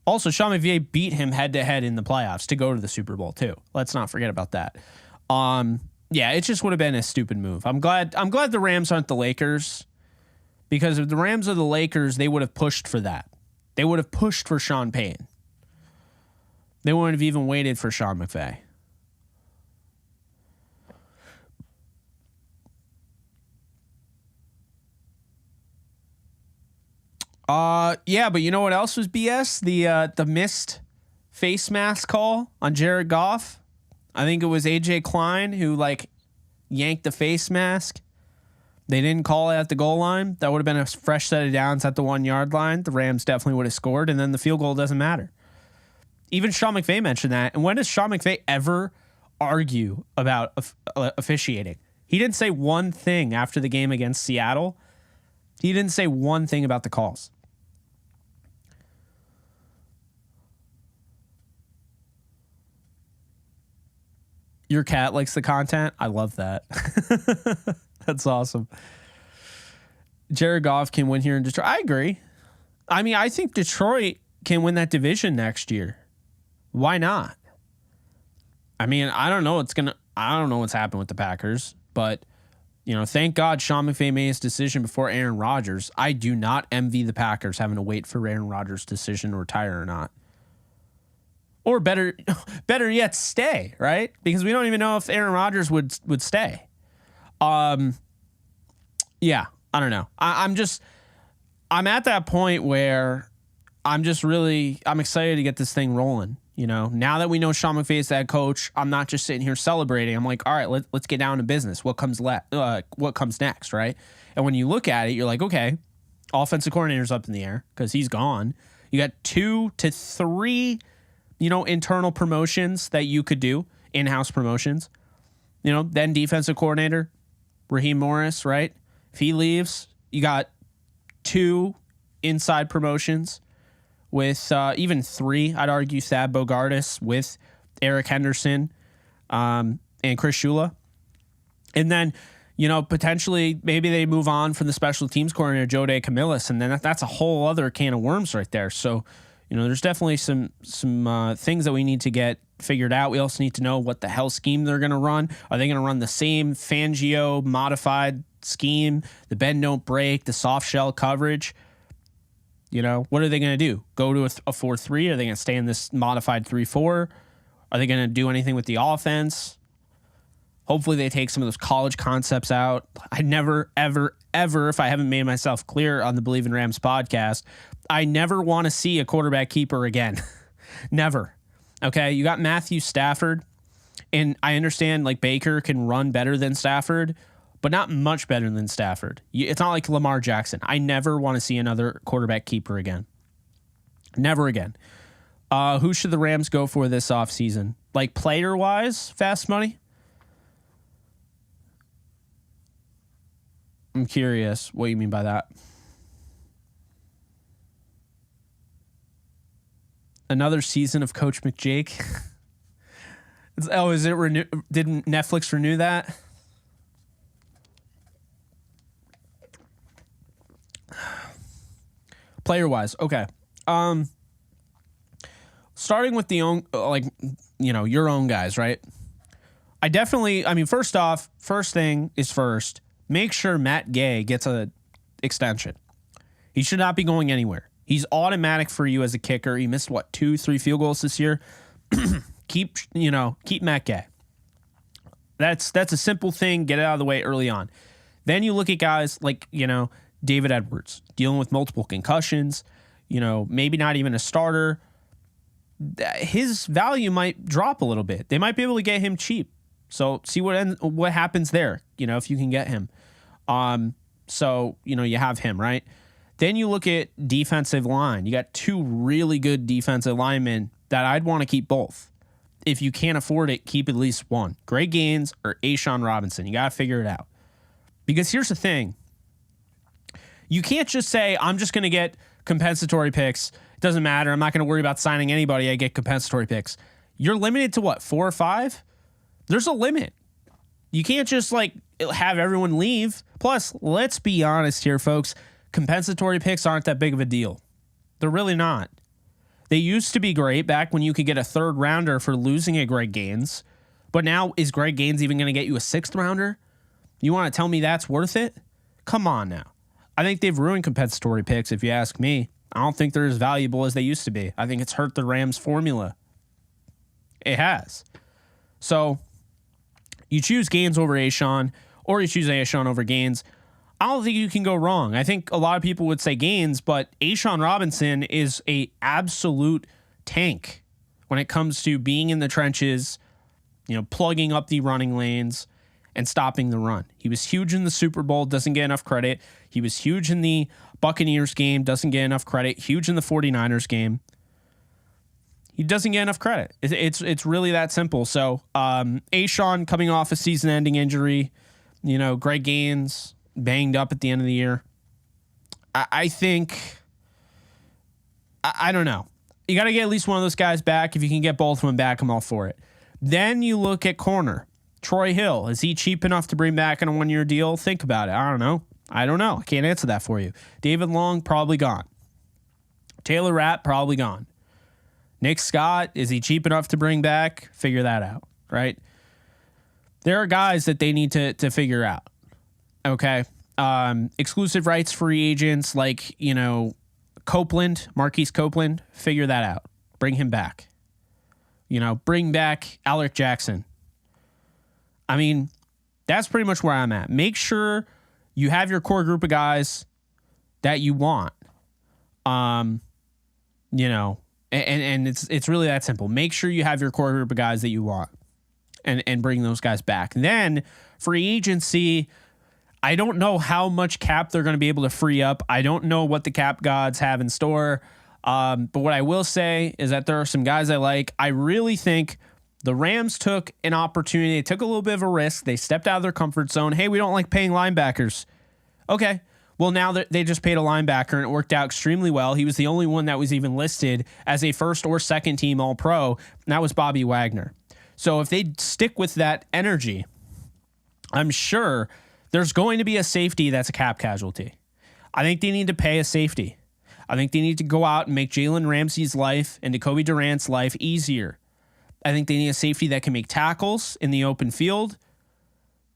Also, Sean McVay beat him head-to-head in the playoffs to go to the Super Bowl, too. Let's not forget about that. Yeah, it just would have been a stupid move. I'm glad the Rams aren't the Lakers, because if the Rams are the Lakers, they would have pushed for that. They would have pushed for Sean Payton. They wouldn't have even waited for Sean McVay. Yeah, but you know what else was BS? The missed face mask call on Jared Goff. I think it was AJ Klein who like yanked the face mask. They didn't call it at the goal line. That would have been a fresh set of downs at the 1 yard line. The Rams definitely would have scored, and then the field goal doesn't matter. Even SeanMcVay mentioned that. And when does SeanMcVay ever argue about officiating? He didn't say one thing after the game against Seattle. He didn't say one thing about the calls. Your cat likes the content. I love that. That's awesome. Jared Goff can win here in Detroit. I agree. I mean, I think Detroit can win that division next year. Why not? I mean, I don't know what's happened with the Packers, but you know, thank God SeanMcVay made his decision before Aaron Rodgers. I do not envy the Packers having to wait for Aaron Rodgers' decision to retire or not. Or better yet, stay, right? Because we don't even know if Aaron Rodgers would stay. Yeah, I don't know. I'm at that point where I'm excited to get this thing rolling. You know, now that we know SeanMcVay is the head coach, I'm not just sitting here celebrating. I'm like, all right, let's get down to business. What comes next, right? And when you look at it, you're like, okay, offensive coordinator's up in the air because he's gone. You got 2 to 3, internal promotions that you could do, in-house promotions. Then defensive coordinator, Raheem Morris, right? If he leaves, you got 2 inside promotions with even 3, I'd argue, Thad Bogardus with Eric Henderson and Chris Shula. And then, potentially maybe they move on from the special teams coordinator, Joe DeCamillis, and then that's a whole other can of worms right there. So, there's definitely some things that we need to get figured out. We also need to know what the hell scheme they're going to run. Are they going to run the same Fangio modified scheme, the bend don't break, the soft shell coverage? What are they going to do? Go to a 4-3? Are they going to stay in this modified 3-4? Are they going to do anything with the offense? Hopefully they take some of those college concepts out. I never, ever, ever, if I haven't made myself clear on the Believe in Rams podcast, I never want to see a quarterback keeper again. Never. Okay, you got Matthew Stafford, and I understand like Baker can run better than Stafford, but not much better than Stafford. It's not like Lamar Jackson. I never want to see another quarterback keeper again. Never again. Who should the Rams go for this offseason? Like player-wise, fast money? I'm curious what you mean by that. Another season of Coach McJake. Is it renew? Did Netflix renew that? Player-wise, okay. Starting with your own guys, right? First thing is first. Make sure Matt Gay gets an extension. He should not be going anywhere. He's automatic for you as a kicker. He missed 2-3 field goals this year. Keep Matt Gay. That's a simple thing. Get it out of the way early on. Then you look at guys like, David Edwards dealing with multiple concussions, maybe not even a starter. His value might drop a little bit. They might be able to get him cheap. So see what happens there, if you can get him. So you have him, right? Then you look at defensive line. You got 2 really good defensive linemen that I'd want to keep both. If you can't afford it, keep at least one. Greg Gaines or A'Shawn Robinson. You got to figure it out. Because here's the thing. You can't just say, I'm just going to get compensatory picks. It doesn't matter. I'm not going to worry about signing anybody. I get compensatory picks. You're limited to 4 or 5? There's a limit. You can't just have everyone leave. Plus, let's be honest here, folks. Compensatory picks aren't that big of a deal. They're really not. They used to be great back when you could get a 3rd rounder for losing a Greg Gaines. But now, is Greg Gaines even going to get you a 6th rounder? You want to tell me that's worth it? Come on now. I think they've ruined compensatory picks, if you ask me. I don't think they're as valuable as they used to be. I think it's hurt the Rams' formula. It has. So, you choose Gaines over A'Shawn, or you choose A'Shawn over Gaines. I don't think you can go wrong. I think a lot of people would say Gaines, but A'Shawn Robinson is a absolute tank when it comes to being in the trenches, plugging up the running lanes and stopping the run. He was huge in the Super Bowl, doesn't get enough credit. He was huge in the Buccaneers game, doesn't get enough credit. Huge in the 49ers game. He doesn't get enough credit. It's really that simple. So A'Shawn coming off a season-ending injury, Greg Gaines banged up at the end of the year. I think, I don't know. You got to get at least one of those guys back. If you can get both of them back, I'm all for it. Then you look at corner. Troy Hill, is he cheap enough to bring back on a 1-year deal? Think about it. I don't know. I can't answer that for you. David Long, probably gone. Taylor Rapp, probably gone. Nick Scott, is he cheap enough to bring back? Figure that out, right? There are guys that they need to figure out, okay? Exclusive rights free agents like, Copeland, Marquise Copeland, figure that out. Bring him back. Bring back Alec Jackson. I mean, that's pretty much where I'm at. Make sure you have your core group of guys that you want. And it's really that simple. Make sure you have your core group of guys that you want and bring those guys back. Then free agency, I don't know how much cap they're going to be able to free up. I don't know what the cap gods have in store. But what I will say is that there are some guys I like. I really think the Rams took an opportunity. They took a little bit of a risk. They stepped out of their comfort zone. Hey, we don't like paying linebackers. Okay. Well, now they just paid a linebacker, and it worked out extremely well. He was the only one that was even listed as a first or second team All-Pro, and that was Bobby Wagner. So if they stick with that energy, I'm sure there's going to be a safety that's a cap casualty. I think they need to pay a safety. I think they need to go out and make Jalen Ramsey's life and Jacoby Durant's life easier. I think they need a safety that can make tackles in the open field,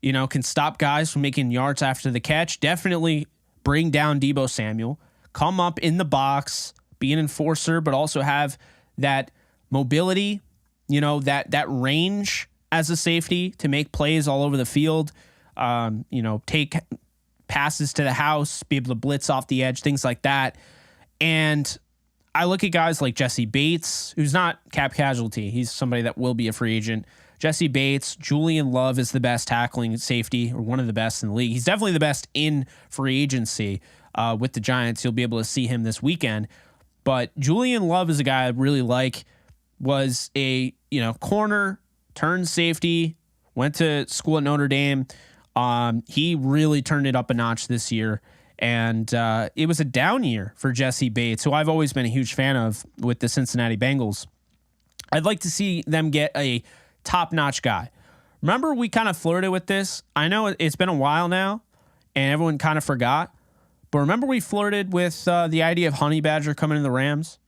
can stop guys from making yards after the catch. Definitely bring down Deebo Samuel, come up in the box, be an enforcer, but also have that mobility, that range as a safety to make plays all over the field, take passes to the house, be able to blitz off the edge, things like that. And I look at guys like Jesse Bates, who's not cap casualty. He's somebody that will be a free agent. Jesse Bates, Julian Love is the best tackling safety, or one of the best in the league. He's definitely the best in free agency with the Giants. You'll be able to see him this weekend. But Julian Love is a guy I really like. Was a corner, turned safety, went to school at Notre Dame. He really turned it up a notch this year. And it was a down year for Jesse Bates, who I've always been a huge fan of with the Cincinnati Bengals. I'd like to see them get a top-notch guy. Remember, we kind of flirted with this. I know it's been a while now, and everyone kind of forgot. But remember we flirted with the idea of Honey Badger coming to the Rams?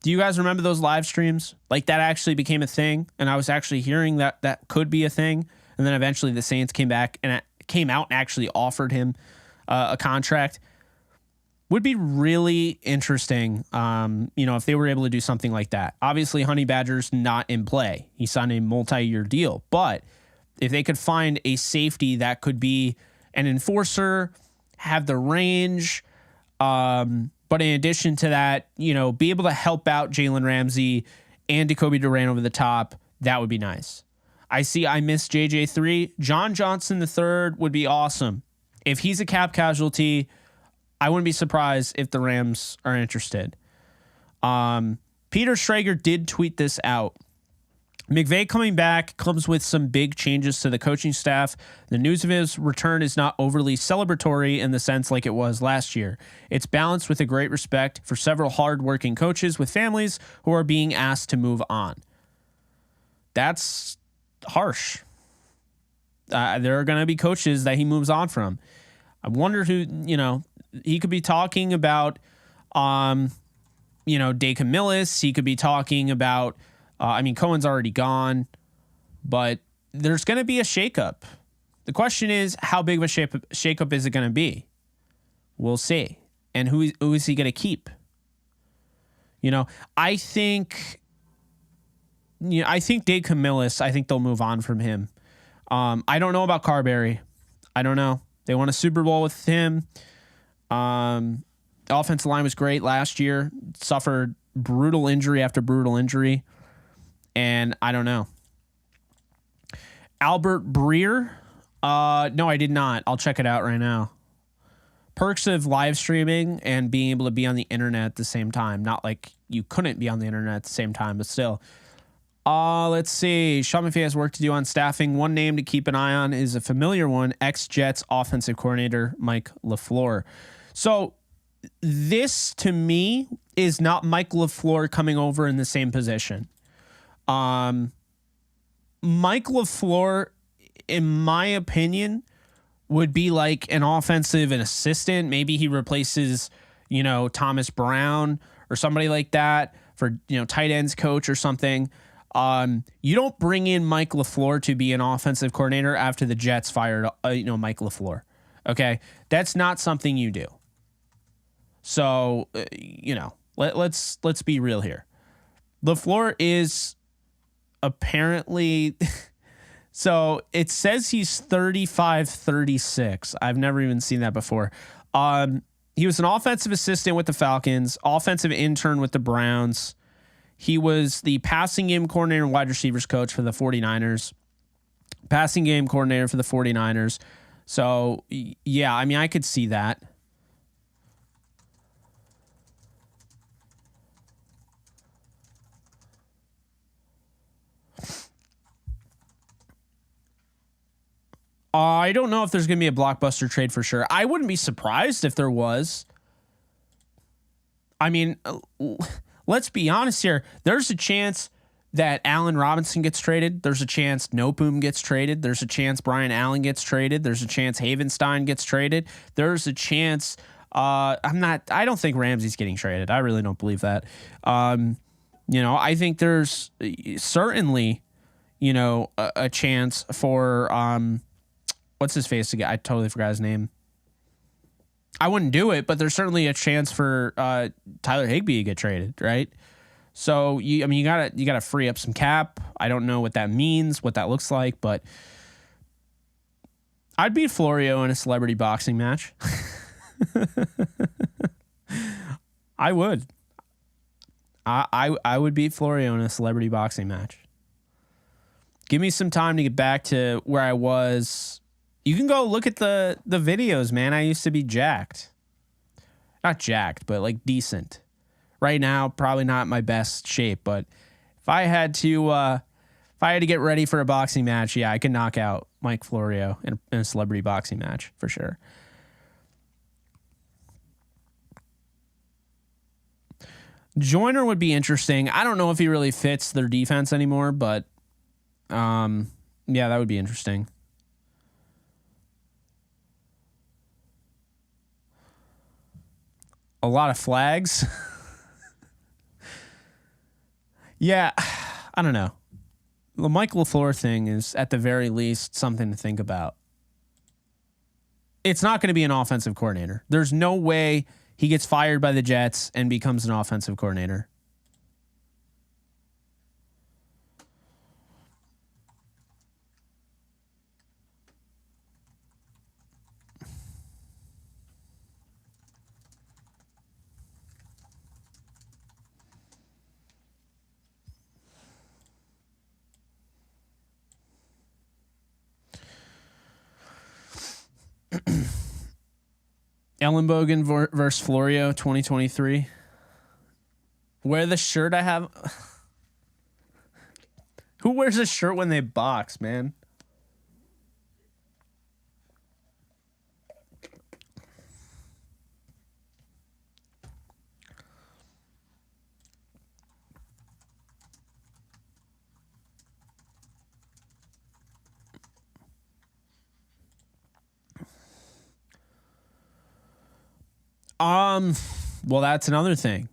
Do you guys remember those live streams? Like, that actually became a thing, and I was actually hearing that could be a thing. And then eventually the Saints came out and actually offered him a contract. Would be really interesting, if they were able to do something like that. Obviously, Honey Badger's not in play. He signed a multi-year deal. But if they could find a safety that could be an enforcer, have the range, but in addition to that, be able to help out Jalen Ramsey and Jacoby Durant over the top, that would be nice. I miss JJ3. John Johnson III would be awesome. If he's a cap casualty, I wouldn't be surprised if the Rams are interested. Peter Schrager did tweet this out. McVay coming back comes with some big changes to the coaching staff. The news of his return is not overly celebratory in the sense like it was last year. It's balanced with a great respect for several hardworking coaches with families who are being asked to move on. That's harsh. There are going to be coaches that he moves on from. I wonder who, he could be talking about, Dakin Millis. He could be talking about, Cohen's already gone, but there's going to be a shakeup. The question is, how big of a shakeup is it going to be? We'll see. And who is he going to keep? I think Dakin Millis, I think they'll move on from him. I don't know about Carberry. I don't know. They won a Super Bowl with him. Offensive line was great last year. Suffered brutal injury after brutal injury. And I don't know. Albert Breer? No, I did not. I'll check it out right now. Perks of live streaming and being able to be on the internet at the same time. Not like you couldn't be on the internet at the same time, but still. Let's see. SeanMcVay has work to do on staffing. One name to keep an eye on is a familiar one, ex-Jets offensive coordinator Mike LaFleur. So this, to me, is not Mike LaFleur coming over in the same position. Mike LaFleur, in my opinion, would be like an offensive and assistant. Maybe he replaces, Thomas Brown or somebody like that for, tight ends coach or something. You don't bring in Mike LaFleur to be an offensive coordinator after the Jets fired, Mike LaFleur. Okay. That's not something you do. So, let's be real here. LaFleur is apparently, so it says he's 35, 36. I've never even seen that before. He was an offensive assistant with the Falcons, offensive intern with the Browns. He was the passing game coordinator and wide receivers coach for the 49ers, passing game coordinator for the 49ers. So, yeah, I mean, I could see that. I don't know if there's going to be a blockbuster trade for sure. I wouldn't be surprised if there was. I mean, let's be honest here. There's a chance that Allen Robinson gets traded. There's a chance Noteboom gets traded. There's a chance Brian Allen gets traded. There's a chance Havenstein gets traded. There's a chance. I don't think Ramsey's getting traded. I really don't believe that. I think there's certainly, a chance for, what's his face again? I totally forgot his name. I wouldn't do it, but there's certainly a chance for Tyler Higbee to get traded, right? So you gotta free up some cap. I don't know what that means, what that looks like, but I'd beat Florio in a celebrity boxing match. I would. I would beat Florio in a celebrity boxing match. Give me some time to get back to where I was. You can go look at the videos, man. I used to be jacked. Not jacked, but like decent. Right now, probably not my best shape, but if I had to get ready for a boxing match, yeah, I could knock out Mike Florio in a celebrity boxing match for sure. Joyner would be interesting. I don't know if he really fits their defense anymore, but yeah, that would be interesting. A lot of flags. Yeah, I don't know. The Mike LaFleur thing is at the very least something to think about. It's not going to be an offensive coordinator. There's no way he gets fired by the Jets and becomes an offensive coordinator. Ellenbogen versus Florio 2023. Wear the shirt I have. Who wears a shirt when they box, man? Well, that's another thing.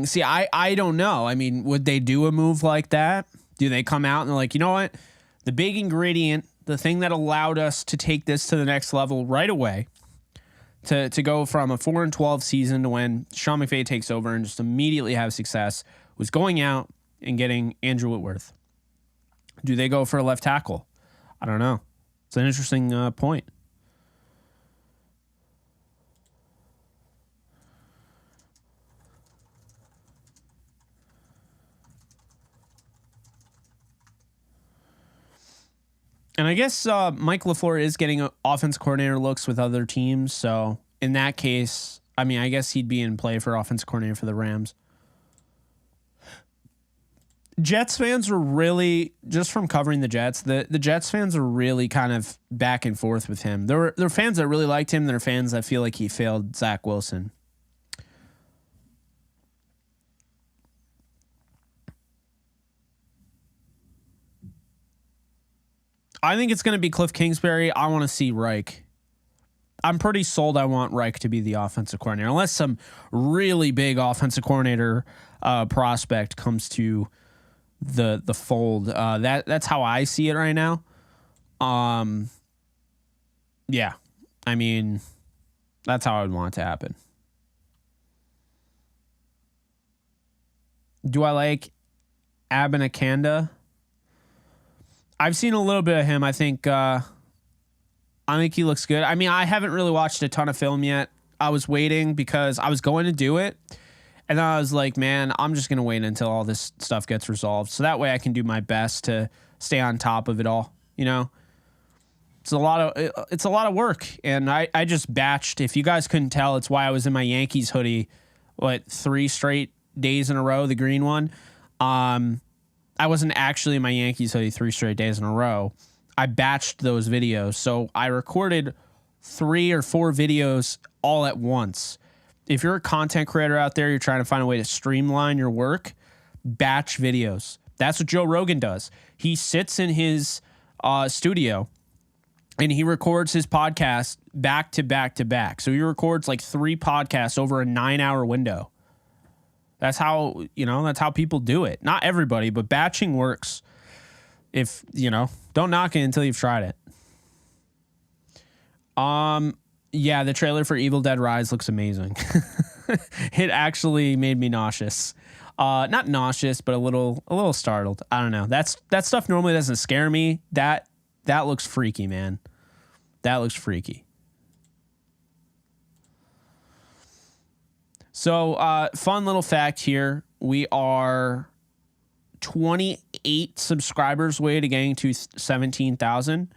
See, I don't know. I mean, would they do a move like that? Do they come out and they're like, you know what? The big ingredient, the thing that allowed us to take this to the next level right away, to go from a 4-12 season to when SeanMcVay takes over and just immediately have success, was going out and getting Andrew Whitworth. Do they go for a left tackle? I don't know. It's an interesting point. And I guess Mike LaFleur is getting offense coordinator looks with other teams. So in that case, I mean, I guess he'd be in play for offense coordinator for the Rams. Jets fans are really, just from covering the Jets, the Jets fans are really kind of back and forth with him. There are fans that really liked him. There are fans that feel like he failed Zach Wilson. I think it's going to be Cliff Kingsbury. I want to see Reich. I'm pretty sold I want Reich to be the offensive coordinator, unless some really big offensive coordinator prospect comes to the fold. That's how I see it right now. Yeah, I mean, that's how I would want it to happen. Do I like Abanikanda? I've seen a little bit of him. I think he looks good. I mean, I haven't really watched a ton of film yet. I was waiting because I was going to do it. And then I was like, man, I'm just going to wait until all this stuff gets resolved. So that way I can do my best to stay on top of it all. You know, it's a lot of work. And I just batched. If you guys couldn't tell, it's why I was in my Yankees hoodie, 3 straight days in a row, the green one. I wasn't actually in my Yankees hoodie 3 straight days in a row. I batched those videos. So I recorded 3 or 4 videos all at once. If you're a content creator out there, you're trying to find a way to streamline your work, batch videos. That's what Joe Rogan does. He sits in his studio and he records his podcast back to back to back. So he records 3 podcasts over a 9-hour window. That's how people do it. Not everybody, but batching works. If, don't knock it until you've tried it. Yeah, the trailer for Evil Dead Rise looks amazing. It actually made me nauseous. Not nauseous, but a little startled. I don't know. That stuff normally doesn't scare me. That looks freaky, man. That looks freaky. So, fun little fact here. We are 28 subscribers away to getting to 17,000.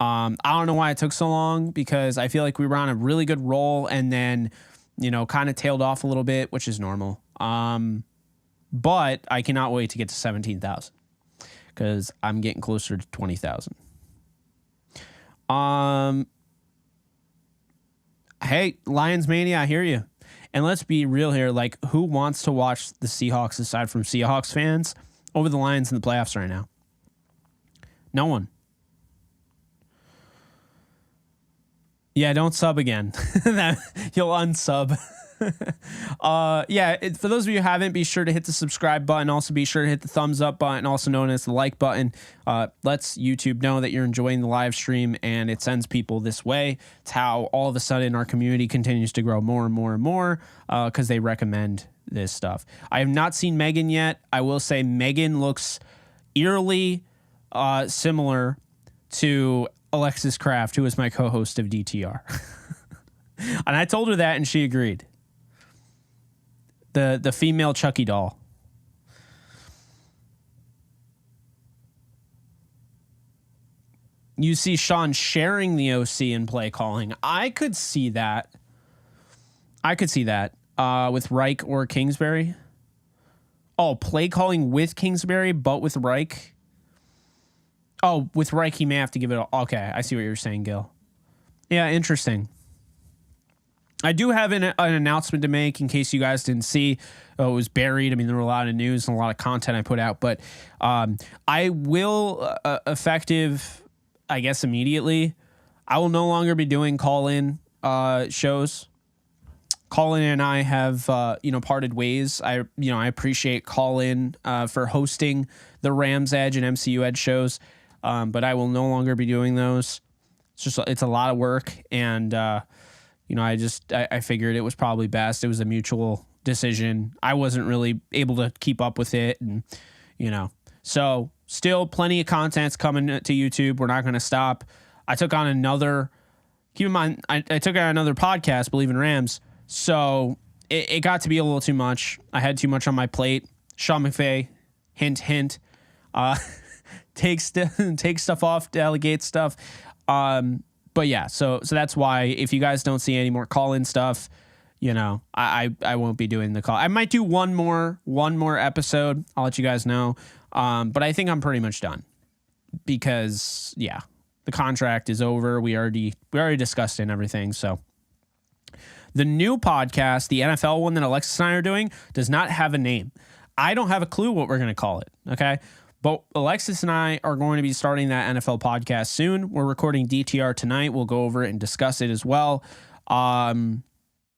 I don't know why it took so long, because I feel like we were on a really good roll and then, kind of tailed off a little bit, which is normal. But I cannot wait to get to 17,000 because I'm getting closer to 20,000. Hey, Lions Mania, I hear you. And let's be real here. Who wants to watch the Seahawks aside from Seahawks fans over the Lions in the playoffs right now? No one. Yeah, don't sub again. You'll unsub. For those of you who haven't, be sure to hit the subscribe button. Also, be sure to hit the thumbs up button, also known as the like button. Lets YouTube know that you're enjoying the live stream, and it sends people this way. It's how all of a sudden our community continues to grow more and more and more because they recommend this stuff. I have not seen Megan yet. I will say Megan looks eerily similar to Alexis Kraft, who is my co-host of DTR. And I told her that, and she agreed. The female Chucky doll. You see Sean sharing the OC in play calling. I could see that. With Reich or Kingsbury. Oh, play calling with Kingsbury, but with Reich. Oh, with Reich, he may have to give it. Okay, I see what you're saying, Gil. Yeah, interesting. I do have an announcement to make in case you guys didn't see. It was buried. I mean, there were a lot of news and a lot of content I put out, but I will, effective, I guess, immediately, I will no longer be doing call-in shows. Call-in and I have, parted ways. I appreciate call-in for hosting the Rams Edge and MCU Edge shows, but I will no longer be doing those. It's a lot of work, and I figured it was probably best. It was a mutual decision. I wasn't really able to keep up with it, and So still plenty of content's coming to YouTube. We're not going to stop. I took on another, keep in mind, I took on another podcast, Believe in Rams. So it got to be a little too much. I had too much on my plate. SeanMcVay, hint, hint, take stuff off, delegate stuff. But yeah, so that's why if you guys don't see any more call-in stuff, you know, I won't be doing the call. I might do one more episode. I'll let you guys know. But I think I'm pretty much done because yeah, the contract is over. We already discussed it and everything. So the new podcast, the NFL one that Alexis and I are doing, does not have a name. I don't have a clue what we're going to call it. Okay. But Alexis and I are going to be starting that NFL podcast soon. We're recording DTR tonight. We'll go over it and discuss it as well.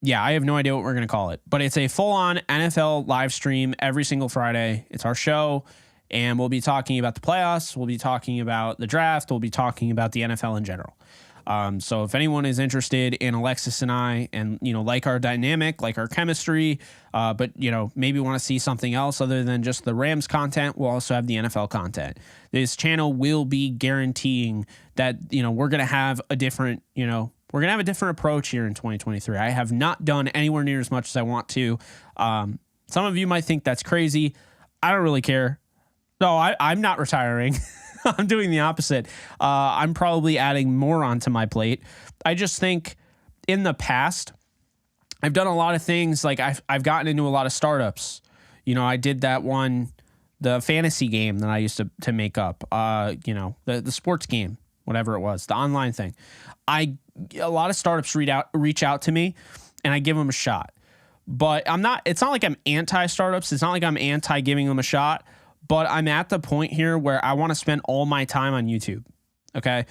Yeah, I have no idea what we're going to call it, but it's a full-on NFL live stream every single Friday. It's our show, and we'll be talking about the playoffs. We'll be talking about the draft. We'll be talking about the NFL in general. So if anyone is interested in Alexis and I and, you know, like our dynamic, like our chemistry, but, you know, maybe want to see something else other than just the Rams content, we'll also have the NFL content. This channel will be guaranteeing that, you know, we're going to have a different, you know, we're going to have a different approach here in 2023. I have not done anywhere near as much as I want to. Some of you might think that's crazy. I don't really care. No, I'm not retiring. I'm doing the opposite. I'm probably adding more onto my plate. I just think in the past, I've done a lot of things. Like I've gotten into a lot of startups. You know, I did that one, the fantasy game that I used to make up, you know, the sports game, whatever it was, the online thing. A lot of startups reach out to me and I give them a shot, but it's not like I'm anti startups. It's not like I'm anti giving them a shot, but I'm at the point here where I want to spend all my time on YouTube. Okay.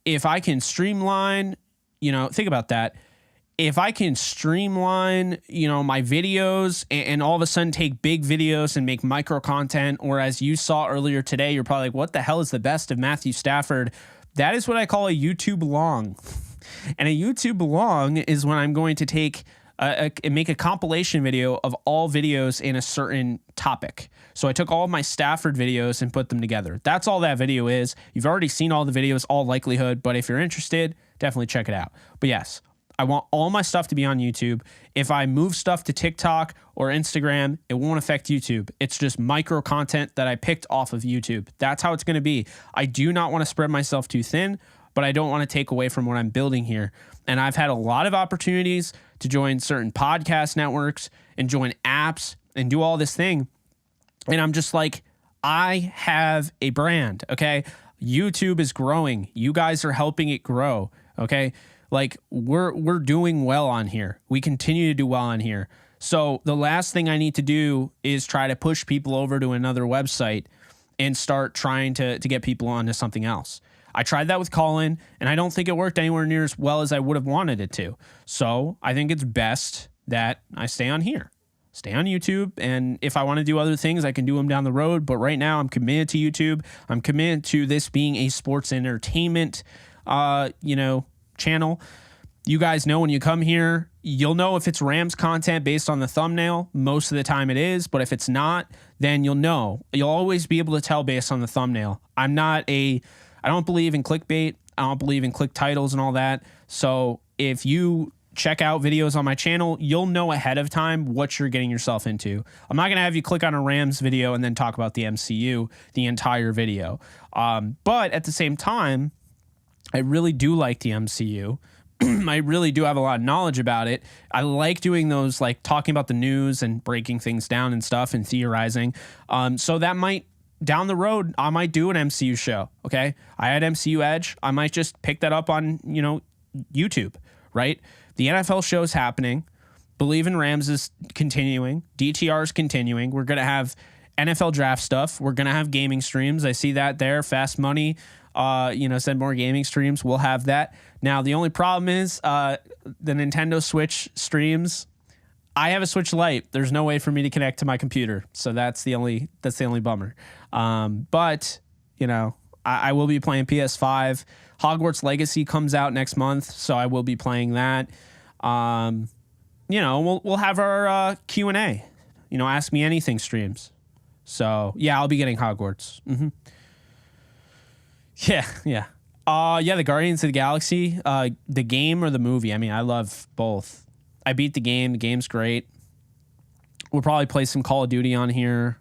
If I can streamline, you know, think about that. If I can streamline, you know, my videos and all of a sudden take big videos and make micro content, or as you saw earlier today, you're probably like, what the hell is the best of Matthew Stafford? That is what I call a YouTube long. And a YouTube long is when I'm going to take make a compilation video of all videos in a certain topic. So I took all of my Stafford videos and put them together. That's all that video is. You've already seen all the videos, all likelihood, but if you're interested, definitely check it out. But yes, I want all my stuff to be on YouTube. If I move stuff to TikTok or Instagram, it won't affect YouTube. It's just micro content that I picked off of YouTube. That's how it's going to be. I do not want to spread myself too thin, but I don't want to take away from what I'm building here. And I've had a lot of opportunities to join certain podcast networks and join apps and do all this thing. And I'm just like, I have a brand, okay? YouTube is growing. You guys are helping it grow, okay? Like we're doing well on here. We continue to do well on here. So the last thing I need to do is try to push people over to another website and start trying to get people onto something else. I tried that with Colin, and I don't think it worked anywhere near as well as I would have wanted it to. So I think it's best that I stay on here, stay on YouTube. And if I want to do other things, I can do them down the road. But right now I'm committed to YouTube. I'm committed to this being a sports entertainment, channel. You guys know when you come here, you'll know if it's Rams content based on the thumbnail. Most of the time it is, but if it's not, then you'll know. You'll always be able to tell based on the thumbnail. I don't believe in clickbait. I don't believe in click titles and all that. So if you check out videos on my channel, you'll know ahead of time what you're getting yourself into. I'm not going to have you click on a Rams video and then talk about the MCU the entire video. But at the same time, I really do like the MCU. I really do have a lot of knowledge about it. I like doing those, like talking about the news and breaking things down and stuff and theorizing. So that might, down the road, I might do an MCU show. Okay. I had MCU Edge. I might just pick that up on, YouTube, right? The NFL show is happening. Believe in Rams is continuing. DTR is continuing. We're going to have NFL draft stuff. We're going to have gaming streams. I see that there. Fast Money, send more gaming streams. We'll have that. Now, the only problem is the Nintendo Switch streams. I have a Switch Lite. There's no way for me to connect to my computer. So that's the only bummer. But I will be playing PS5. Hogwarts Legacy comes out next month, so I will be playing that. We'll have our Q&A, Ask Me Anything streams. So yeah, I'll be getting Hogwarts. Yeah. Yeah, the Guardians of the Galaxy, the game or the movie. I mean, I love both. I beat the game. The game's great. We'll probably play some Call of Duty on here.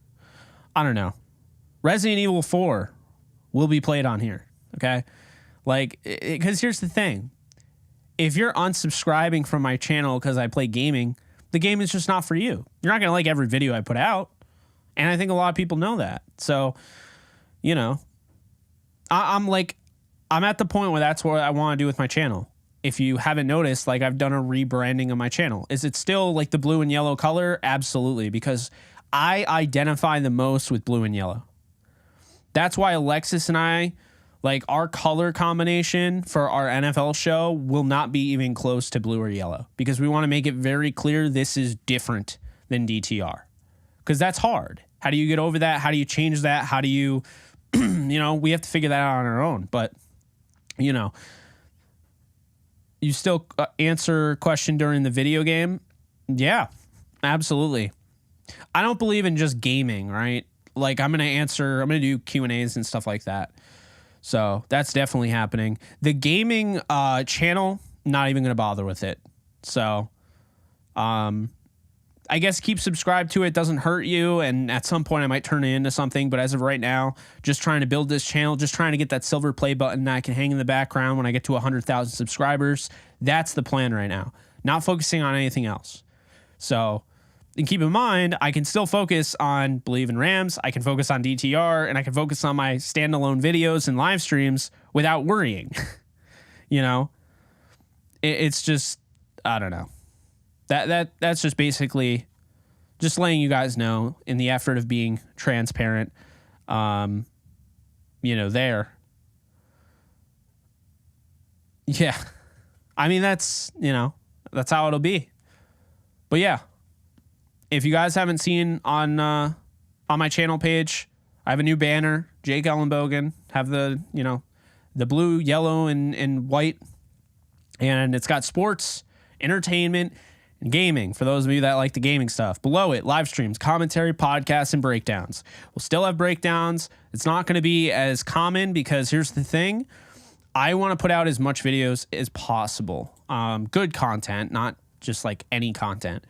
I don't know. Resident Evil 4 will be played on here. Okay. Like, because here's the thing. If you're unsubscribing from my channel because I play gaming, the game is just not for you. You're not going to like every video I put out. And I think a lot of people know that. So, you know, I'm at the point where that's what I want to do with my channel. If you haven't noticed, like, I've done a rebranding of my channel. Is it still like the blue and yellow color? Absolutely. Because I identify the most with blue and yellow. That's why Alexis and I, like, our color combination for our NFL show will not be even close to blue or yellow, because we want to make it very clear this is different than DTR, because that's hard. How do you get over that? How do you change that? How do you, you know, we have to figure that out on our own. But, you know, you still answer a question during the video game? Yeah, absolutely. I don't believe in just gaming, right? Like, I'm going to do Q&As and stuff like that. So that's definitely happening. The gaming channel, not even going to bother with it. So I guess keep subscribed to it. Doesn't hurt you. And at some point I might turn it into something. But as of right now, just trying to build this channel, just trying to get that silver play button that I can hang in the background when I get to 100,000 subscribers. That's the plan right now. Not focusing on anything else. So, and keep in mind, I can still focus on Believe in Rams. I can focus on DTR, and I can focus on my standalone videos and live streams without worrying. You know, it's just, I don't know. That's just basically just letting you guys know, in the effort of being transparent. You know, there. Yeah. I mean, that's, you know, that's how it'll be. But yeah. If you guys haven't seen on my channel page, I have a new banner, Jake Ellenbogen. Have the, you know, the blue, yellow, and white. And it's got sports, entertainment, and gaming, for those of you that like the gaming stuff. Below it, live streams, commentary, podcasts, and breakdowns. We'll still have breakdowns. It's not going to be as common, because here's the thing. I want to put out as much videos as possible. Good content, not just like any content.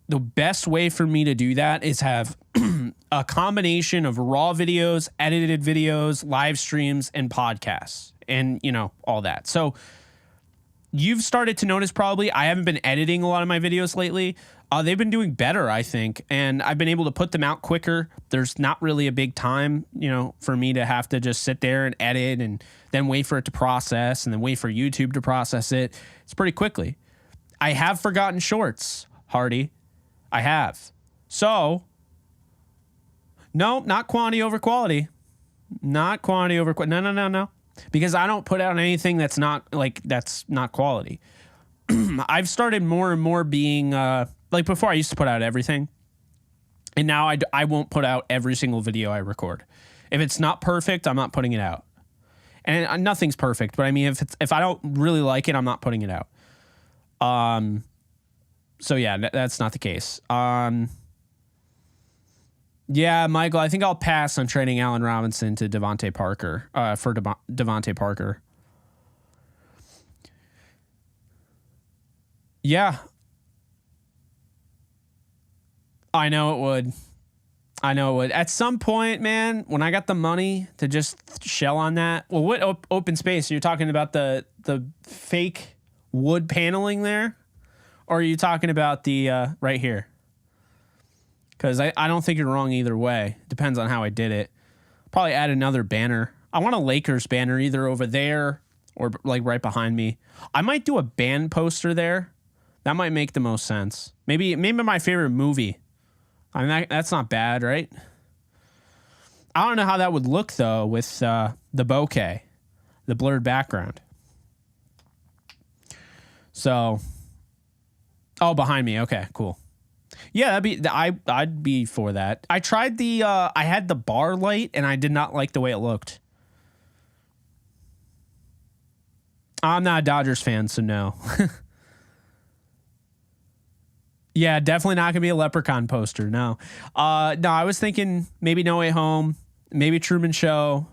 The best way for me to do that is have a combination of raw videos, edited videos, live streams, and podcasts, and, you know, all that. So you've started to notice, probably, I haven't been editing a lot of my videos lately. They've been doing better, I think, and I've been able to put them out quicker. There's not really a big time, you know, for me to have to just sit there and edit and then wait for it to process and then wait for YouTube to process it. It's pretty quickly. I have forgotten shorts, Hardy. I have. So, no, not quantity over quality. Not quantity over quality. No. Because I don't put out anything that's not quality. I've started more and more being, like, before I used to put out everything. And now I won't put out every single video I record. If it's not perfect, I'm not putting it out. And nothing's perfect, but I mean, if I don't really like it, I'm not putting it out. So yeah, that's not the case. Yeah, Michael, I think I'll pass on trading Allen Robinson to Devontae Parker, for Devontae Parker. Yeah. I know it would. At some point, man, when I got the money to just shell on that. Well, what open space? You're talking about the fake wood paneling there? Or are you talking about the right here? Because I don't think you're wrong either way. Depends on how I did it. Probably add another banner. I want a Lakers banner either over there or like right behind me. I might do a band poster there. That might make the most sense. Maybe my favorite movie. I mean, that's not bad, right? I don't know how that would look, though, with the bokeh, the blurred background. So, oh, behind me. Okay, cool. Yeah, I'd be for that. I tried I had the bar light, and I did not like the way it looked. I'm not a Dodgers fan, so no. Yeah, definitely not gonna be a Leprechaun poster. No, no. I was thinking maybe No Way Home, maybe Truman Show,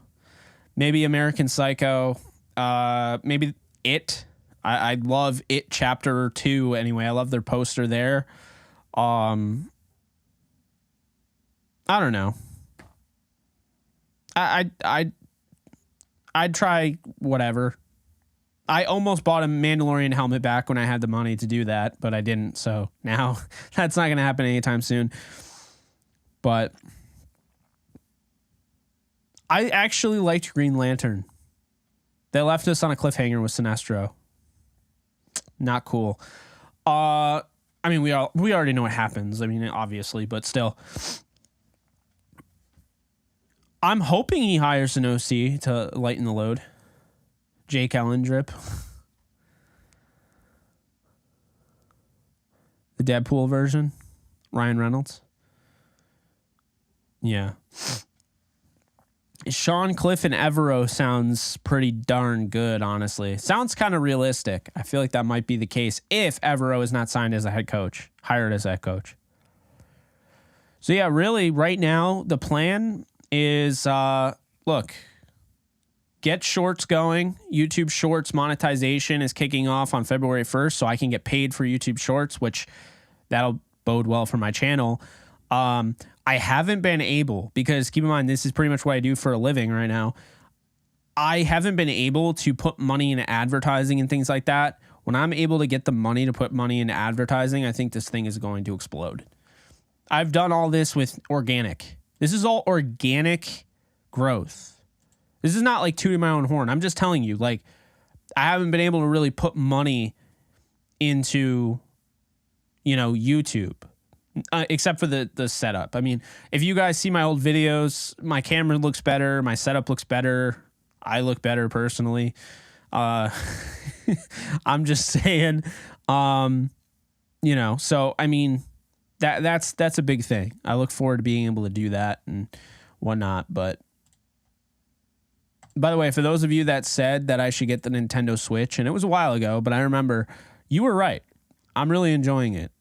maybe American Psycho, maybe It. I love It Chapter 2 anyway. I love their poster there. I don't know. I'd try whatever. I almost bought a Mandalorian helmet back when I had the money to do that, but I didn't. So now that's not going to happen anytime soon. But I actually liked Green Lantern. They left us on a cliffhanger with Sinestro. Not cool. I mean, we already know what happens. I mean, obviously, but still. I'm hoping he hires an OC to lighten the load. Jake Ellendrip. The Deadpool version. Ryan Reynolds. Yeah. Sean Cliff and Evero sounds pretty darn good, honestly. Sounds kind of realistic. I feel like that might be the case if Evero is not signed as a head coach, hired as a head coach. So yeah, really right now the plan is, look, get shorts going. YouTube Shorts monetization is kicking off on February 1st, so I can get paid for YouTube Shorts, which that'll bode well for my channel. I haven't been able, because keep in mind, this is pretty much what I do for a living right now. I haven't been able to put money into advertising and things like that. When I'm able to get the money to put money into advertising, I think this thing is going to explode. I've done all this with organic. This is all organic growth. This is not like tooting my own horn. I'm just telling you, like, I haven't been able to really put money into, YouTube. Except for the setup. I mean, if you guys see my old videos, my camera looks better. My setup looks better. I look better personally. I'm just saying, so, I mean, that's a big thing. I look forward to being able to do that and whatnot. But by the way, for those of you that said that I should get the Nintendo Switch, and it was a while ago, but I remember you were right. I'm really enjoying it.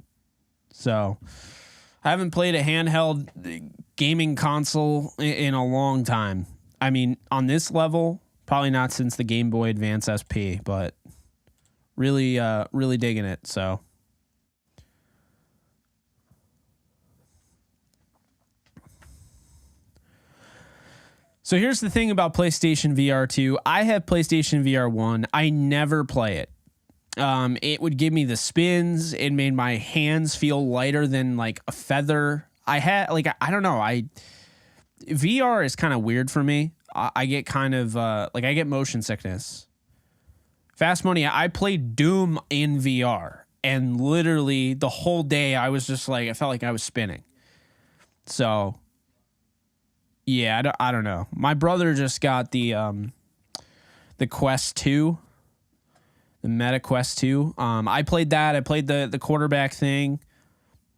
So I haven't played a handheld gaming console in a long time. I mean, on this level, probably not since the Game Boy Advance SP, but really digging it. So here's the thing about PlayStation VR 2. I have PlayStation VR 1. I never play it. It would give me the spins. It made my hands feel lighter than like a feather. I don't know. VR is kind of weird for me. I get kind of, I get motion sickness. Fast Money, I played Doom in VR and literally the whole day I was just like, I felt like I was spinning. So yeah, I don't know. My brother just got the Quest 2. The Meta Quest 2. I played that. I played the quarterback thing.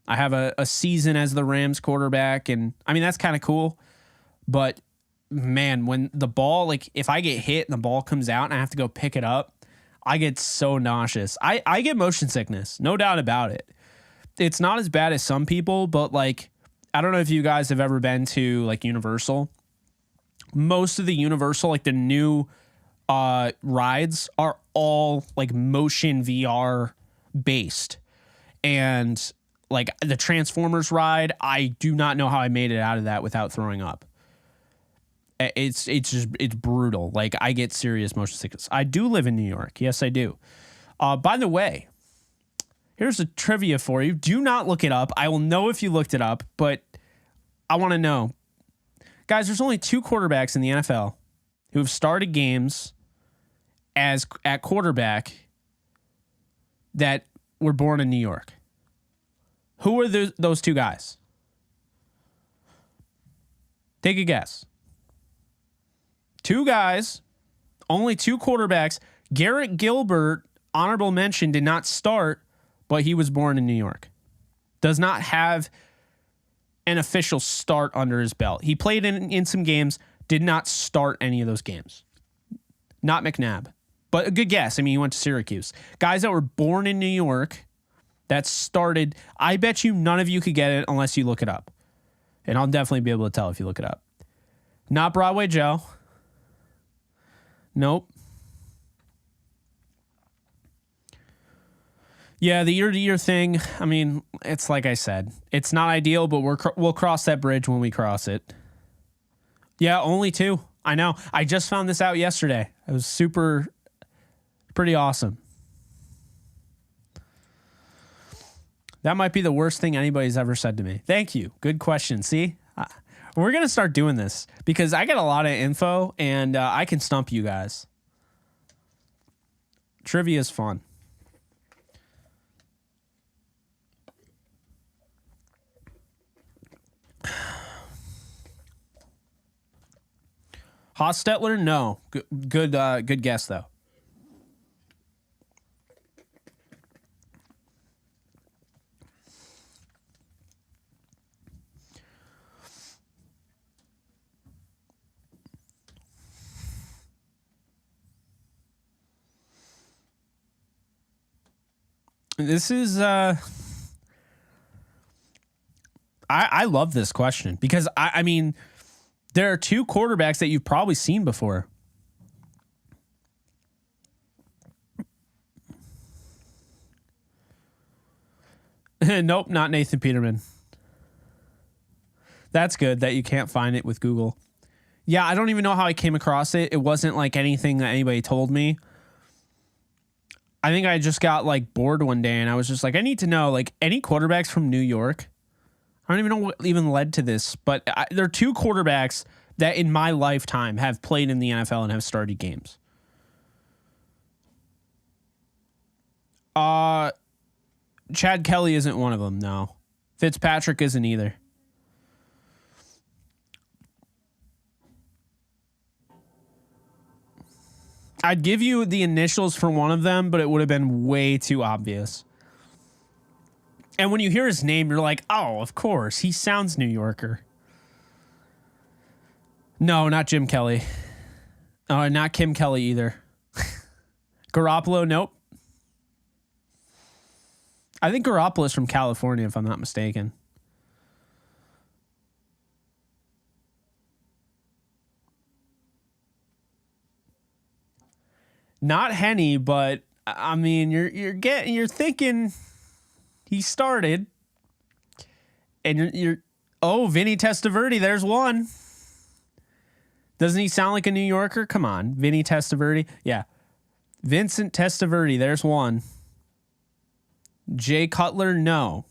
I have a season as the Rams quarterback, and I mean that's kind of cool. But man, when the ball, like if I get hit and the ball comes out and I have to go pick it up, I get so nauseous. I get motion sickness, no doubt about it. It's not as bad as some people, but like I don't know if you guys have ever been to like Universal. Most of the Universal, like the new rides are all like motion VR based, and like the Transformers ride, I do not know how I made it out of that without throwing up. It's brutal. Like I get serious motion sickness. I do live in New York. Yes, I do. By the way, here's a trivia for you. Do not look it up. I will know if you looked it up, but I want to know. Guys, there's only 2 quarterbacks in the NFL who have started games at quarterback that were born in New York. Who are those 2 guys? Take a guess. 2 guys, only 2 quarterbacks. Garrett Gilbert, honorable mention, did not start, but he was born in New York. Does not have an official start under his belt. He played in some games, did not start any of those games. Not McNabb. But a good guess. I mean, he went to Syracuse. Guys that were born in New York that started. I bet you none of you could get it unless you look it up. And I'll definitely be able to tell if you look it up. Not Broadway Joe. Nope. Yeah, the year-to-year thing, I mean, it's like I said. It's not ideal, but we'll cross that bridge when we cross it. Yeah, only 2. I know. I just found this out yesterday. It was pretty awesome. That might be the worst thing anybody's ever said to me. Thank you. Good question. See? We're going to start doing this because I got a lot of info and I can stump you guys. Trivia is fun. Hostetler? No. Good guess, though. This is I love this question because I mean there are 2 quarterbacks that you've probably seen before. Nope, not Nathan Peterman. That's good that you can't find it with Google. Yeah, I don't even know how I came across it. It wasn't like anything that anybody told me. I think I just got like bored one day and I was just like, I need to know like any quarterbacks from New York. I don't even know what even led to this, but there are 2 quarterbacks that in my lifetime have played in the NFL and have started games. Chad Kelly isn't one of them, no. Fitzpatrick isn't either. I'd give you the initials for one of them, but it would have been way too obvious. And when you hear his name, you're like, oh, of course. He sounds New Yorker. No, not Jim Kelly. Not Kim Kelly either. Garoppolo, nope. I think Garoppolo's from California, if I'm not mistaken. Not Henny, but I mean, you're thinking he started, and you're Vinny Testaverde. There's one. Doesn't he sound like a New Yorker? Come on, Vinny Testaverde. Yeah, Vincent Testaverde. There's one. Jay Cutler, no,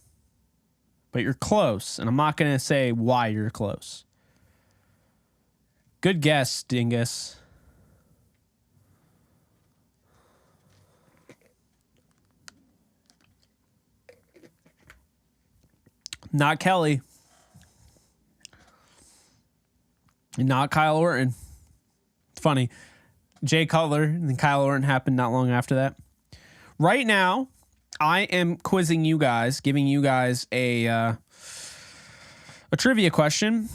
but you're close, and I'm not gonna say why you're close. Good guess, Dingus. Not Kelly. Not Kyle Orton. It's funny. Jay Cutler and then Kyle Orton happened not long after that. Right now, I am quizzing you guys, giving you guys a trivia question.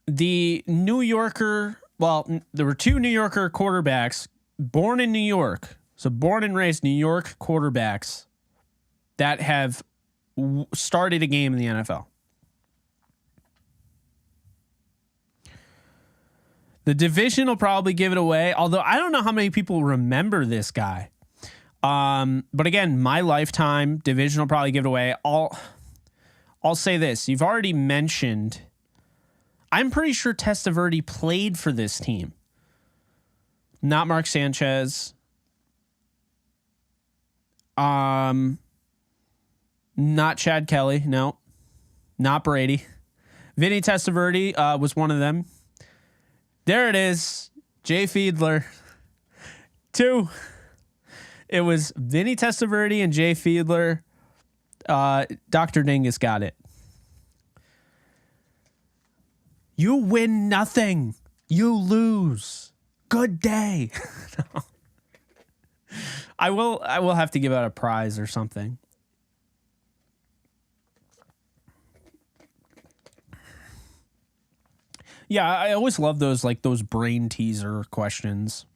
The New Yorker, well, there were 2 New Yorker quarterbacks born in New York. So born and raised New York quarterbacks that have started a game in the NFL. The division will probably give it away, although I don't know how many people remember this guy. But again, my lifetime, division will probably give it away. I'll say this. You've already mentioned, I'm pretty sure Testaverde played for this team. Not Mark Sanchez. Not Chad Kelly. No. Not Brady. Vinny Testaverde was one of them. There it is. Jay Fiedler. 2. It was Vinny Testaverde and Jay Fiedler. Dr. Dingus got it. You win nothing. You lose. Good day. I will have to give out a prize or something. Yeah, I always love those brain teaser questions.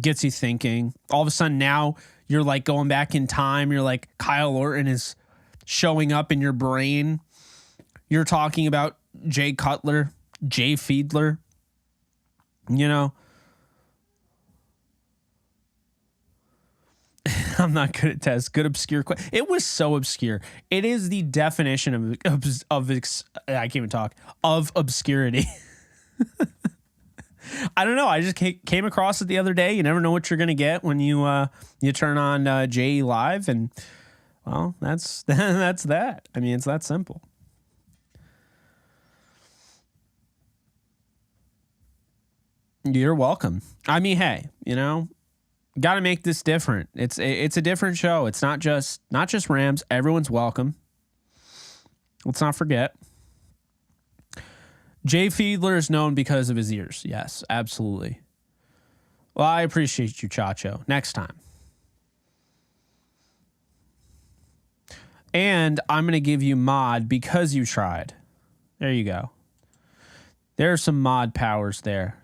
Gets you thinking. All of a sudden now you're like going back in time. You're like, Kyle Orton is showing up in your brain. You're talking about Jay Cutler, Jay Fiedler, you know. I'm not good at tests. Good obscure. It was so obscure. It is the definition of I can't even talk, of obscurity. I don't know. I just came across it the other day. You never know what you're gonna get when you turn on JE Live, and well, that's that's that. I mean, it's that simple. You're welcome. I mean, hey, you know, got to make this different. It's a different show. It's not just Rams. Everyone's welcome. Let's not forget. Jay Fiedler is known because of his ears. Yes, absolutely. Well, I appreciate you, Chacho. Next time. And I'm going to give you mod because you tried. There you go. There are some mod powers there.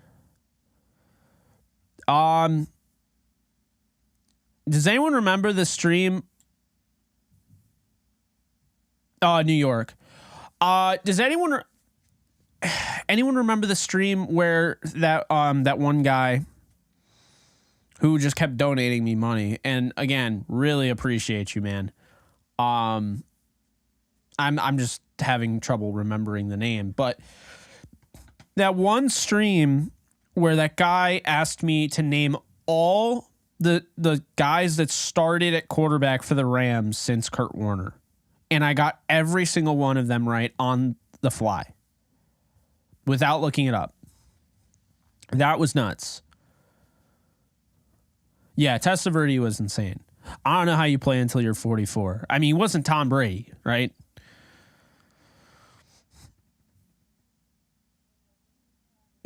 Does anyone remember the stream? New York. Does anyone remember the stream where that one guy who just kept donating me money? And again, really appreciate you, man. I'm just having trouble remembering the name, but that one stream where that guy asked me to name all the guys that started at quarterback for the Rams since Kurt Warner. And I got every single one of them right on the fly without looking it up. That was nuts. Yeah, Testaverde was insane. I don't know how you play until you're 44. I mean, he wasn't Tom Brady, right?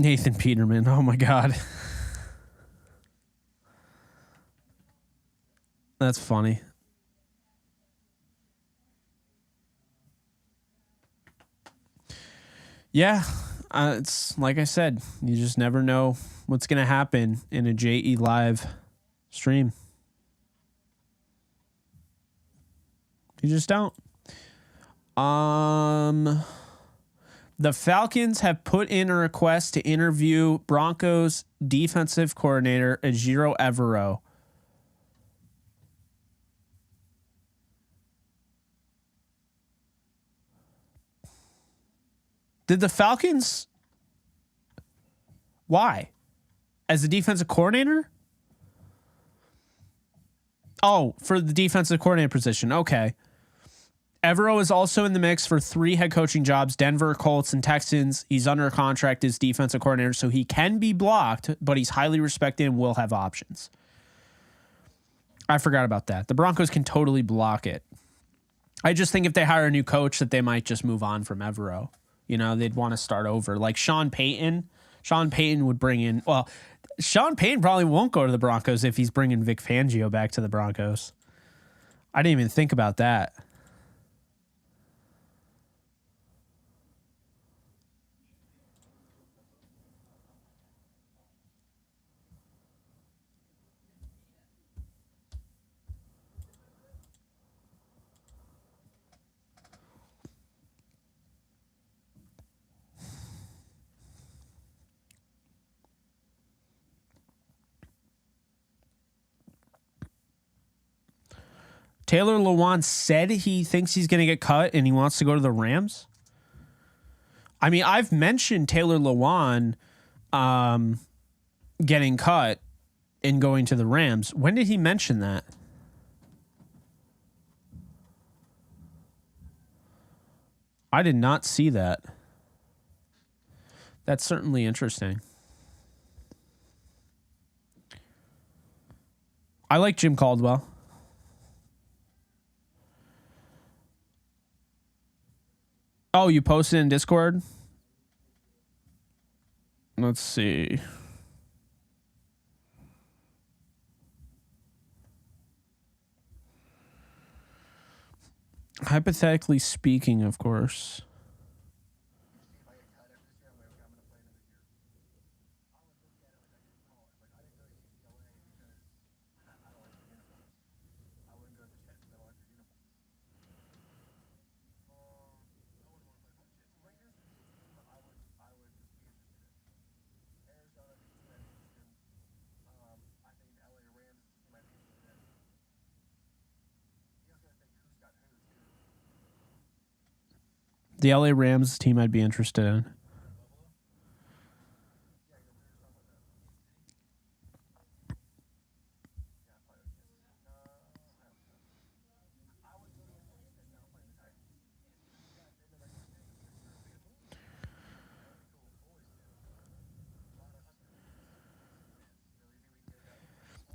Nathan Peterman. Oh, my God. That's funny. Yeah, it's like I said, you just never know what's going to happen in a JE Live stream. You just don't. The Falcons have put in a request to interview Broncos defensive coordinator Ejiro Evero. Did the Falcons? Why? As a defensive coordinator? Oh, for the defensive coordinator position. Okay. Evero is also in the mix for 3 head coaching jobs: Denver, Colts, and Texans. He's under contract as defensive coordinator, so he can be blocked, but he's highly respected and will have options. I forgot about that. The Broncos can totally block it. I just think if they hire a new coach that they might just move on from Evero. You know, they'd want to start over. Like Sean Payton. Sean Payton would bring in... Well, Sean Payton probably won't go to the Broncos if he's bringing Vic Fangio back to the Broncos. I didn't even think about that. Taylor Lewan said he thinks he's going to get cut and he wants to go to the Rams. I mean, I've mentioned Taylor Lewan getting cut and going to the Rams. When did he mention that? I did not see that. That's certainly interesting. I like Jim Caldwell. Oh, you posted in Discord? Let's see. Hypothetically speaking, of course. The LA Rams team I'd be interested in.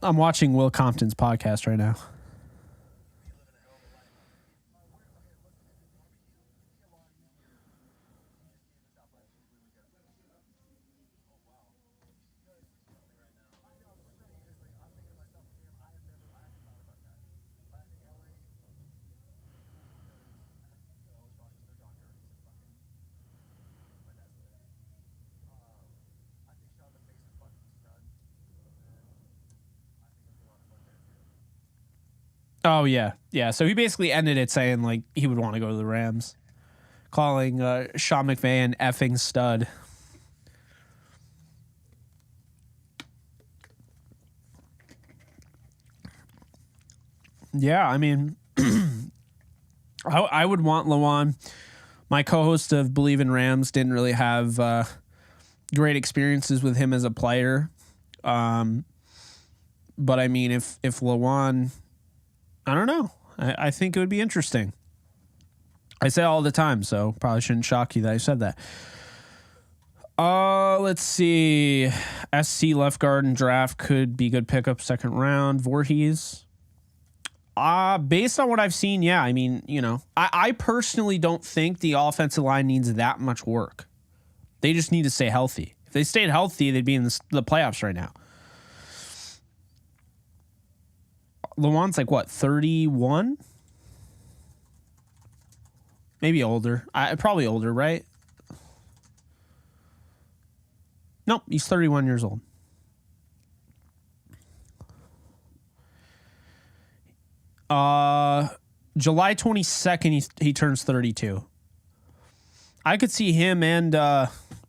I'm watching Will Compton's podcast right now. Oh, yeah. Yeah. So he basically ended it saying, like, he would want to go to the Rams, calling Sean McVay an effing stud. Yeah, I mean, I would want Lawan. My co-host of Believe in Rams didn't really have great experiences with him as a player. But, I mean, if Lawan... I don't know. I think it would be interesting. I say all the time, so probably shouldn't shock you that I said that. Let's see. SC left guard and draft could be good pickup second round. Voorhees. Based on what I've seen, yeah. I mean, you know, I personally don't think the offensive line needs that much work. They just need to stay healthy. If they stayed healthy, they'd be in the playoffs right now. Lawan's like, what, 31? Maybe older. Probably older, right? Nope, he's 31 years old. July 22nd, he turns 32. I could see him and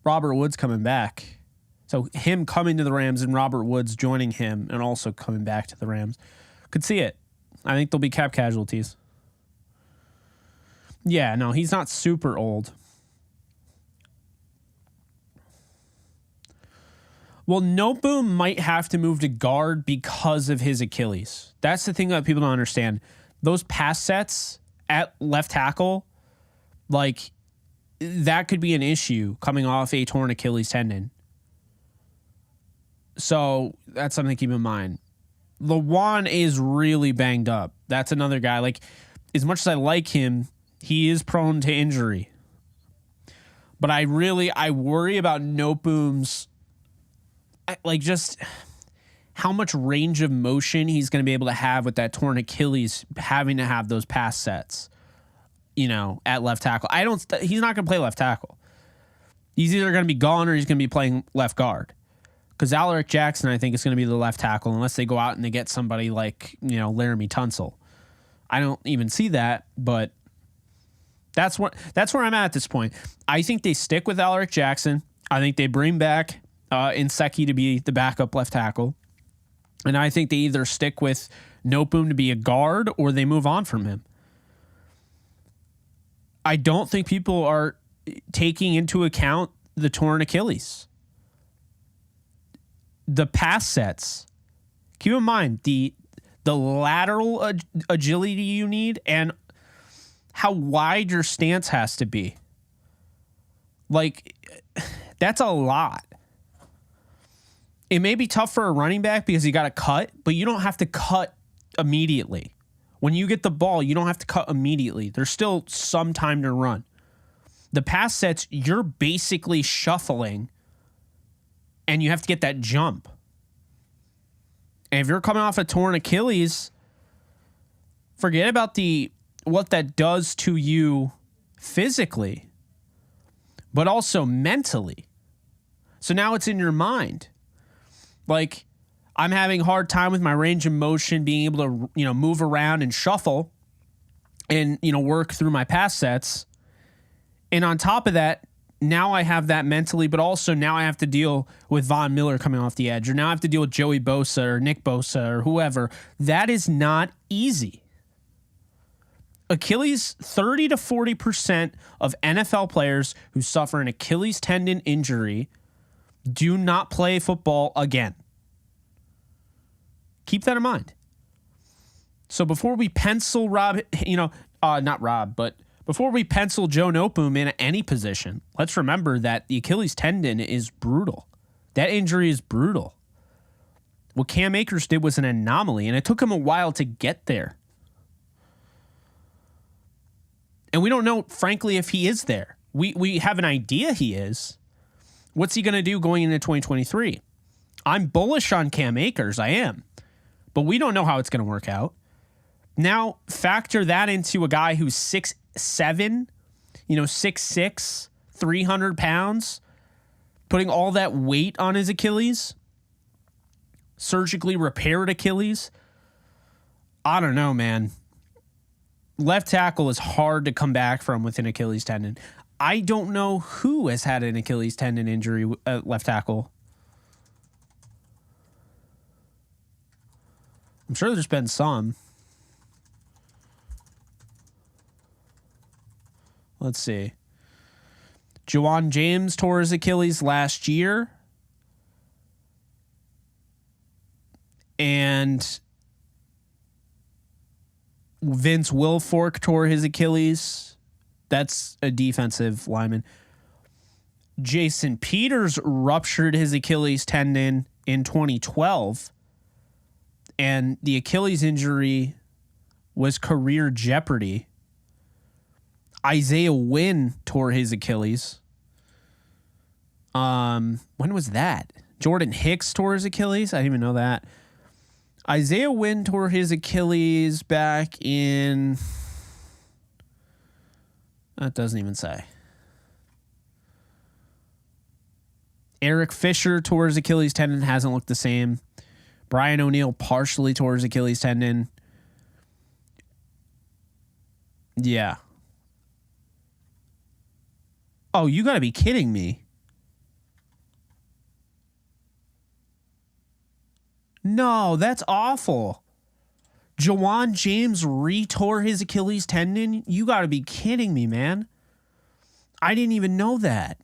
Robert Woods coming back. So him coming to the Rams and Robert Woods joining him and also coming back to the Rams. Could see it. I think there'll be cap casualties. Yeah, no, he's not super old. Well, Noteboom might have to move to guard because of his Achilles. That's the thing that people don't understand. Those pass sets at left tackle, like, that could be an issue coming off a torn Achilles tendon. So that's something to keep in mind. Lawan is really banged up. That's another guy. Like, as much as I like him, he is prone to injury. But I worry about Noteboom's, like, just how much range of motion he's going to be able to have with that torn Achilles, having to have those pass sets, you know, at left tackle. He's not going to play left tackle. He's either going to be gone or he's going to be playing left guard. Because Alaric Jackson, I think, is going to be the left tackle unless they go out and they get somebody like, you know, Laramie Tunsil. I don't even see that, but that's where I'm at this point. I think they stick with Alaric Jackson. I think they bring back Inseki to be the backup left tackle. And I think they either stick with Noteboom to be a guard or they move on from him. I don't think people are taking into account the torn Achilles. The pass sets, keep in mind the lateral agility you need and how wide your stance has to be. Like, that's a lot. It may be tough for a running back because you got to cut, but you don't have to cut immediately. When you get the ball, you don't have to cut immediately. There's still some time to run. The pass sets, you're basically shuffling and you have to get that jump. And if you're coming off a torn Achilles, forget about what that does to you physically, but also mentally. So now it's in your mind. Like, I'm having a hard time with my range of motion, being able to, you know, move around and shuffle and, you know, work through my pass sets. And on top of that, now I have that mentally, but also now I have to deal with Von Miller coming off the edge, or now I have to deal with Joey Bosa or Nick Bosa or whoever. That is not easy. Achilles, 30 to 40% of NFL players who suffer an Achilles tendon injury do not play football again. Keep that in mind. So before we pencil before we pencil Joe Noteboom in any position, let's remember that the Achilles tendon is brutal. That injury is brutal. What Cam Akers did was an anomaly, and it took him a while to get there. And we don't know, frankly, if he is there. We have an idea he is. What's he going to do going into 2023? I'm bullish on Cam Akers. I am. But we don't know how it's going to work out. Now, factor that into a guy who's 6'7", 6'6", 300 pounds, putting all that weight on his Achilles, surgically repaired Achilles. I don't know, man. Left tackle is hard to come back from with an Achilles tendon. I don't know who has had an Achilles tendon injury at left tackle. I'm sure there's been some. Let's see. Juwan James tore his Achilles last year. And Vince Wilfork tore his Achilles. That's a defensive lineman. Jason Peters ruptured his Achilles tendon in 2012. And the Achilles injury was career jeopardy. Isaiah Wynn tore his Achilles. When was that? Jordan Hicks tore his Achilles? I didn't even know that. Isaiah Wynn tore his Achilles back in... That doesn't even say. Eric Fisher tore his Achilles tendon. Hasn't looked the same. Brian O'Neill partially tore his Achilles tendon. Yeah. Oh, you got to be kidding me. No, that's awful. Juwan James re-tore his Achilles tendon? You got to be kidding me, man. I didn't even know that.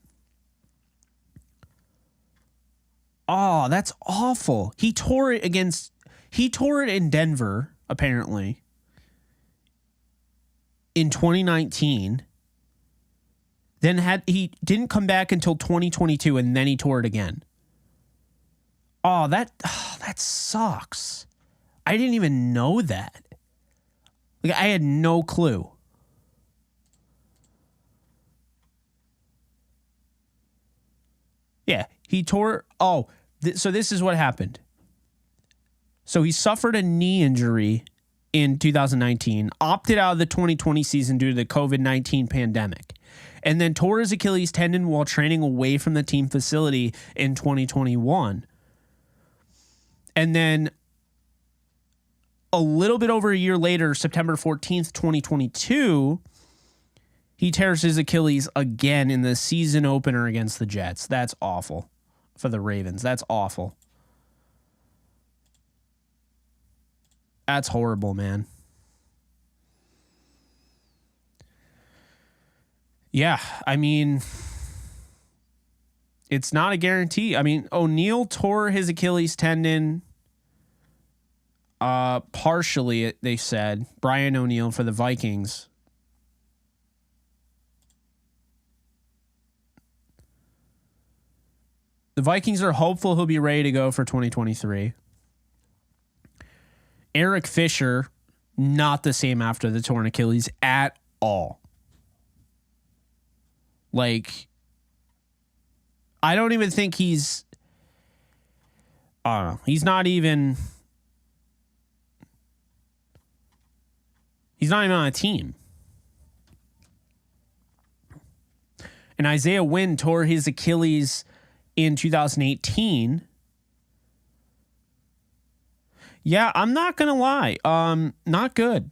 Oh, that's awful. He tore it in Denver, apparently, in 2019. Then he didn't come back until 2022, and then he tore it again. Oh, that sucks. I didn't even know that. Like, I had no clue. Yeah, he tore... Oh, so this is what happened. So he suffered a knee injury in 2019, opted out of the 2020 season due to the COVID-19 pandemic, and then tore his Achilles tendon while training away from the team facility in 2021. And then a little bit over a year later, September 14th, 2022, he tears his Achilles again in the season opener against the Jets. That's awful for the Ravens. That's awful. That's horrible, man. Yeah, I mean, it's not a guarantee. I mean, O'Neal tore his Achilles tendon partially, they said. Brian O'Neal for the Vikings. The Vikings are hopeful he'll be ready to go for 2023. Eric Fisher, not the same after the torn Achilles at all. Like, I don't even think he's... I don't know. He's not even on a team. And Isaiah Wynn tore his Achilles in 2018. Yeah, I'm not going to lie. Not good.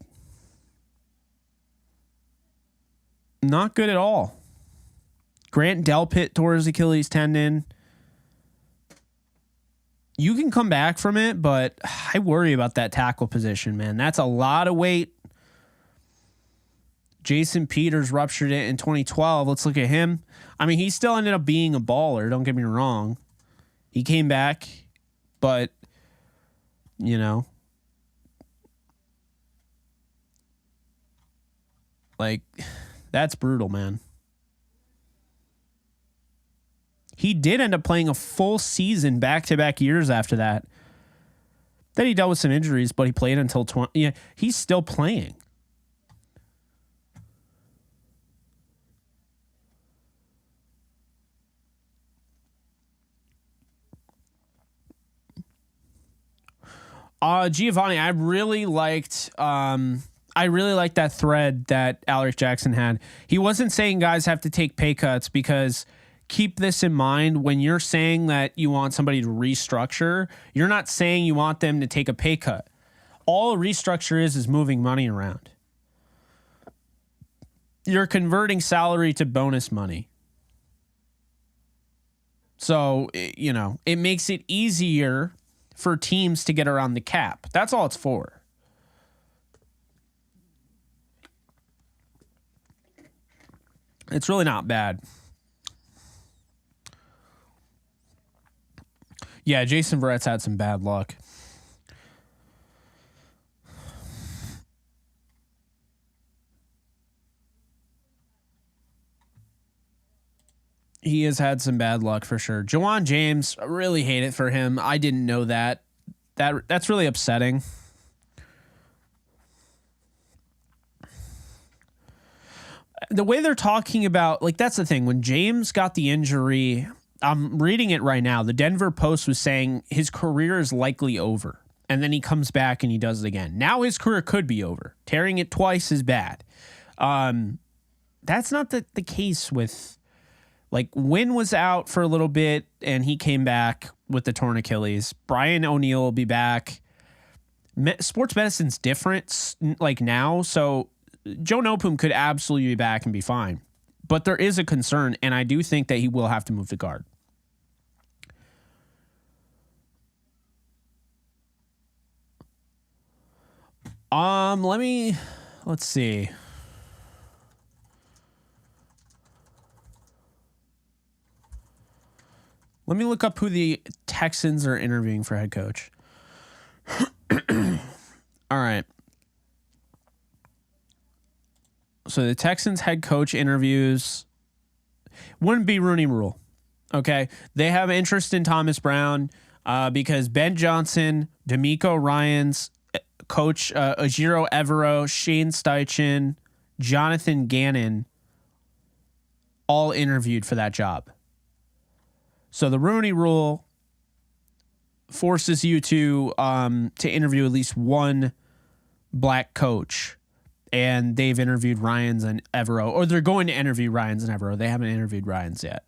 Not good at all. Grant Delpit tore his Achilles tendon. You can come back from it, but I worry about that tackle position, man. That's a lot of weight. Jason Peters ruptured it in 2012. Let's look at him. I mean, he still ended up being a baller. Don't get me wrong. He came back, but, you know, like, that's brutal, man. He did end up playing a full season back-to-back years after that. Then he dealt with some injuries, but he played until 20. Yeah, he's still playing. Giovanni, I really liked that thread that Alec Jackson had. He wasn't saying guys have to take pay cuts, because keep this in mind, when you're saying that you want somebody to restructure, you're not saying you want them to take a pay cut. All a restructure is moving money around. You're converting salary to bonus money. So, you know, it makes it easier for teams to get around the cap. That's all it's for. It's really not bad. Yeah, Jason Verrett's had some bad luck. He has had some bad luck for sure. Jawan James, I really hate it for him. I didn't know that. That's really upsetting. The way they're talking about, like, that's the thing. When James got the injury, I'm reading it right now. The Denver Post was saying his career is likely over. And then he comes back and he does it again. Now his career could be over. Tearing it twice is bad. That's not the case with... Like, Wynn was out for a little bit, and he came back with the torn Achilles. Brian O'Neill will be back. Sports medicine's different, like, now, so Joe Nopum could absolutely be back and be fine. But there is a concern, and I do think that he will have to move to guard. Let's see. Let me look up who the Texans are interviewing for head coach. All right. So the Texans head coach interviews wouldn't be Rooney Rule. Okay. They have interest in Thomas Brown because Ben Johnson, D'Amico Ryans, coach Ejiro Evero, Shane Steichen, Jonathan Gannon all interviewed for that job. So the Rooney Rule forces you to interview at least one black coach, and they've interviewed Ryans and Evero, or they're going to interview Ryans and Evero. They haven't interviewed Ryans yet.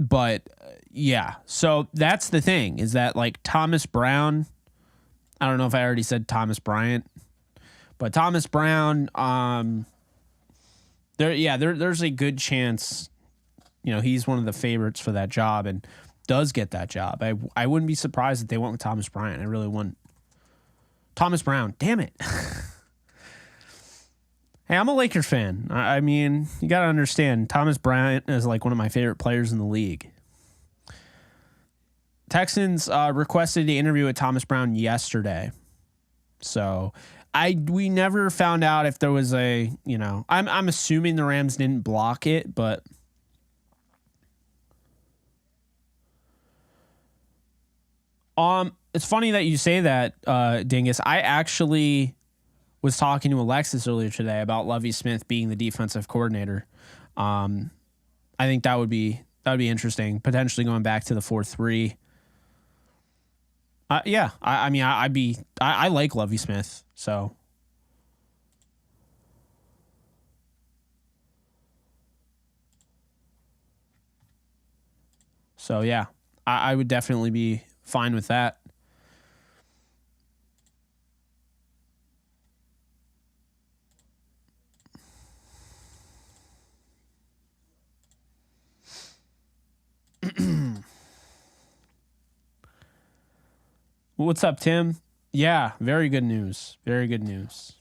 But yeah, so that's the thing, is that, like, Thomas Brown, I don't know if I already said Thomas Bryant, but Thomas Brown, there's a good chance, you know, he's one of the favorites for that job and does get that job. I wouldn't be surprised if they went with Thomas Bryant. I really wouldn't. Thomas Brown, damn it. Hey, I'm a Lakers fan. I mean, you got to understand, Thomas Bryant is like one of my favorite players in the league. Texans requested the interview with Thomas Brown yesterday. So we never found out if there was a, you know, I'm assuming the Rams didn't block it, but it's funny that you say that, Dingus. I actually was talking to Alexis earlier today about Lovie Smith being the defensive coordinator. I think that would be interesting, potentially going back to the 4-3. Yeah, I mean, I like Lovie Smith, so. So yeah, I would definitely be fine with that. What's up, Tim? Yeah, very good news. Very good news.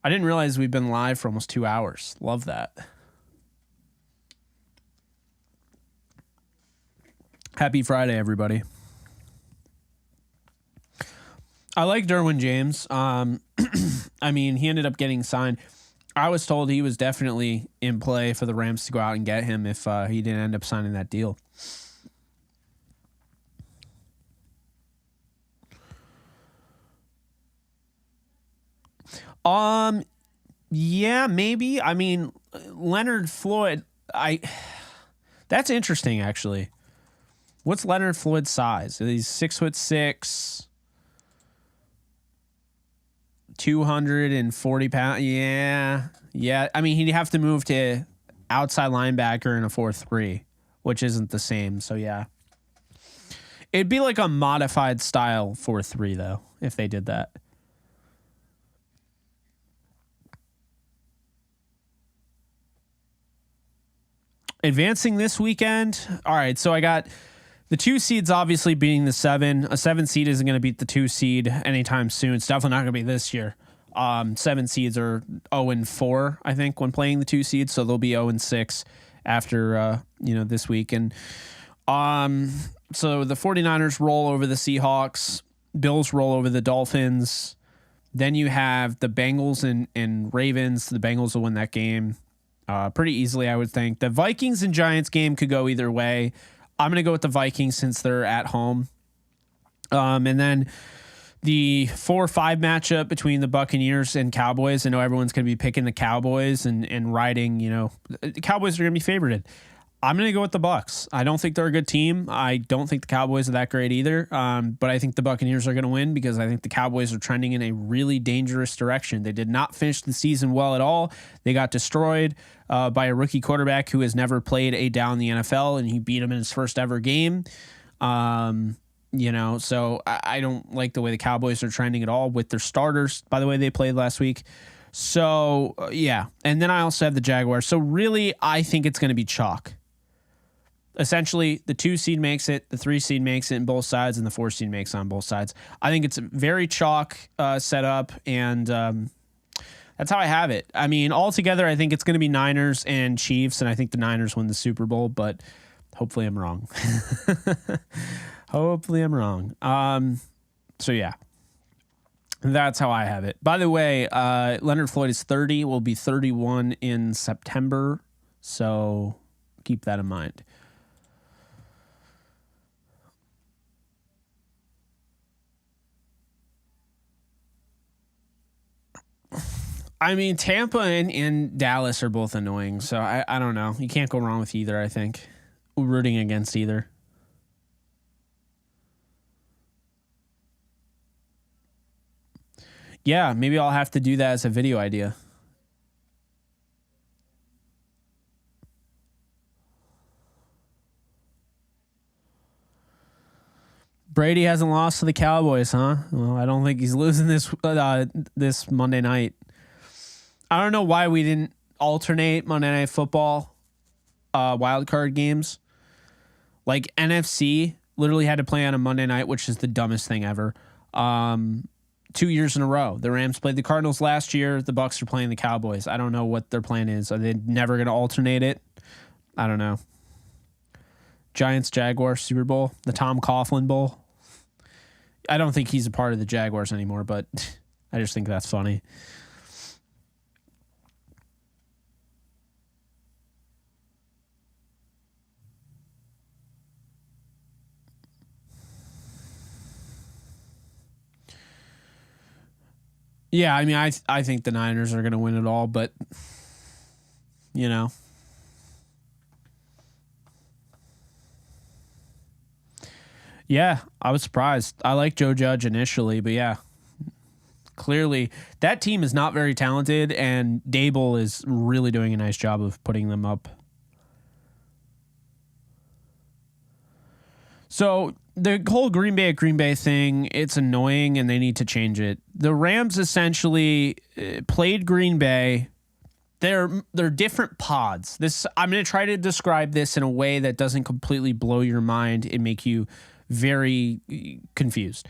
I didn't realize we've been live for almost 2 hours. Love that. Happy Friday, everybody. I like Derwin James. I mean, he ended up getting signed. I was told he was definitely in play for the Rams to go out and get him if he didn't end up signing that deal. Yeah, maybe. I mean, Leonard Floyd, that's interesting actually. What's Leonard Floyd's size? He's 6'6", 240 pounds. Yeah. I mean, he'd have to move to outside linebacker in a 4-3, which isn't the same. So yeah, it'd be like a modified style 4-3 though, if they did that. Advancing this weekend. All right, so I got the 2 seeds obviously beating the 7. A 7 seed isn't going to beat the 2 seed anytime soon. It's definitely not going to be this year. 7 seeds are 0-4, I think, when playing the 2 seeds, so they'll be 0-6 after this week. And so the 49ers roll over the Seahawks, Bills roll over the Dolphins. Then you have the Bengals and Ravens. The Bengals will win that game pretty easily, I would think. The Vikings and Giants game could go either way. I'm going to go with the Vikings since they're at home. And then the 4-5 matchup between the Buccaneers and Cowboys. I know everyone's going to be picking the Cowboys and riding, the Cowboys are going to be favorited. I'm going to go with the Bucs. I don't think they're a good team. I don't think the Cowboys are that great either. But I think the Buccaneers are going to win because I think the Cowboys are trending in a really dangerous direction. They did not finish the season well at all. They got destroyed by a rookie quarterback who has never played a down in the NFL, and he beat him in his first ever game. So I don't like the way the Cowboys are trending at all with their starters, by the way they played last week. So, yeah. And then I also have the Jaguars. So really, I think it's going to be chalk. Essentially, the 2 seed makes it, the 3 seed makes it on both sides, and the 4 seed makes it on both sides. I think it's a very chalk setup, and that's how I have it. I mean, altogether, I think it's going to be Niners and Chiefs, and I think the Niners win the Super Bowl, but hopefully I'm wrong. Hopefully I'm wrong. So, yeah. That's how I have it. By the way, Leonard Floyd is 30, will be 31 in September, so keep that in mind. I mean, Tampa and Dallas are both annoying, so I don't know. You can't go wrong with either, I think. Rooting against either. Yeah, maybe I'll have to do that as a video idea. Brady hasn't lost to the Cowboys, huh? Well, I don't think he's losing this Monday night. I don't know why we didn't alternate Monday Night Football wild card games. Like NFC literally had to play on a Monday night, which is the dumbest thing ever. 2 years in a row. The Rams played the Cardinals last year. The Bucs are playing the Cowboys. I don't know what their plan is. Are they never going to alternate it? I don't know. Giants, Jaguars, Super Bowl, the Tom Coughlin Bowl. I don't think he's a part of the Jaguars anymore, but I just think that's funny. Yeah, I mean, I think the Niners are going to win it all, but, Yeah, I was surprised. I like Joe Judge initially, but yeah, clearly that team is not very talented, and Dable is really doing a nice job of putting them up. So the whole Green Bay thing, it's annoying and they need to change it. The Rams essentially played Green Bay. They're different pods. I'm going to try to describe this in a way that doesn't completely blow your mind and make you very confused.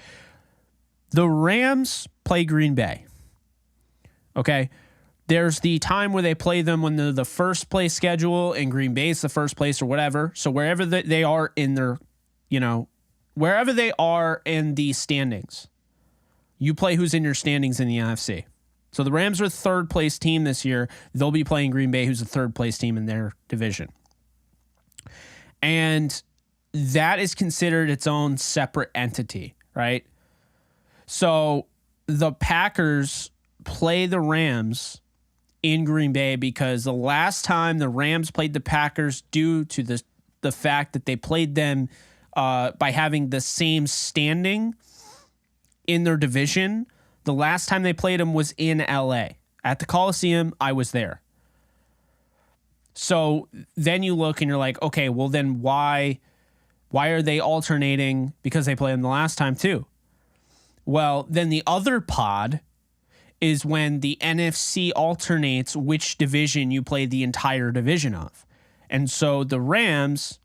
The Rams play Green Bay. Okay. There's the time where they play them when they're the first place schedule and Green Bay's the first place or whatever. So wherever they are in their, wherever they are in the standings, you play who's in your standings in the NFC. So the Rams are third place team this year. They'll be playing Green Bay, who's the third place team in their division. And that is considered its own separate entity, right? So the Packers play the Rams in Green Bay because the last time the Rams played the Packers, due to the fact that they played them by having the same standing in their division, the last time they played them was in LA at the Coliseum. I was there. So then you look and you're like, okay, well then why are they alternating? Because they played them the last time too. Well, then the other pod is when the NFC alternates which division you play the entire division of. And so the Rams,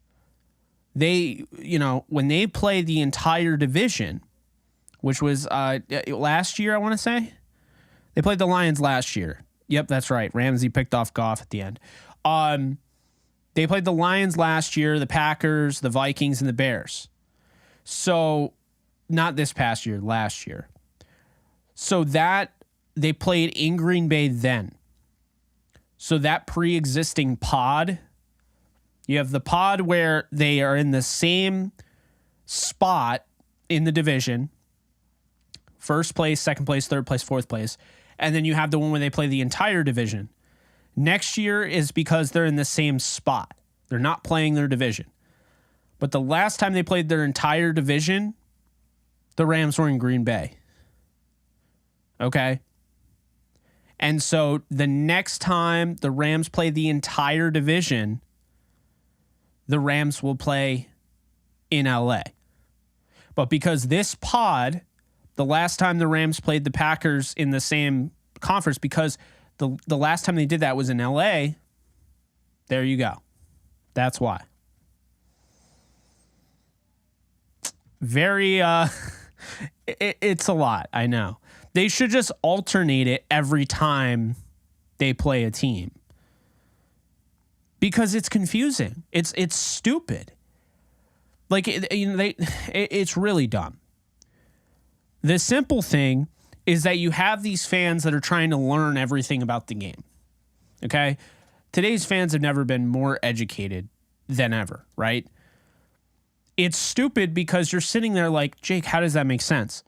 they, when they play the entire division, which was last year, I want to say, they played the Lions last year. Yep, that's right. Ramsey picked off Goff at the end. They played the Lions last year, the Packers, the Vikings, and the Bears. So not this past year, last year. So that they played in Green Bay then. So that pre-existing pod, you have the pod where they are in the same spot in the division, first place, second place, third place, fourth place. And then you have the one where they play the entire division. Next year is because they're in the same spot. They're not playing their division. But the last time they played their entire division, the Rams were in Green Bay. Okay? And so the next time the Rams play the entire division, the Rams will play in LA. But because this pod, the last time the Rams played the Packers in the same conference, because the last time they did that was in LA, there you go. That's why. Very, it's a lot, I know. They should just alternate it every time they play a team. Because it's confusing. It's stupid. Like, it's really dumb. The simple thing is that you have these fans that are trying to learn everything about the game. Okay? Today's fans have never been more educated than ever, right? It's stupid because you're sitting there like, Jake, how does that make sense?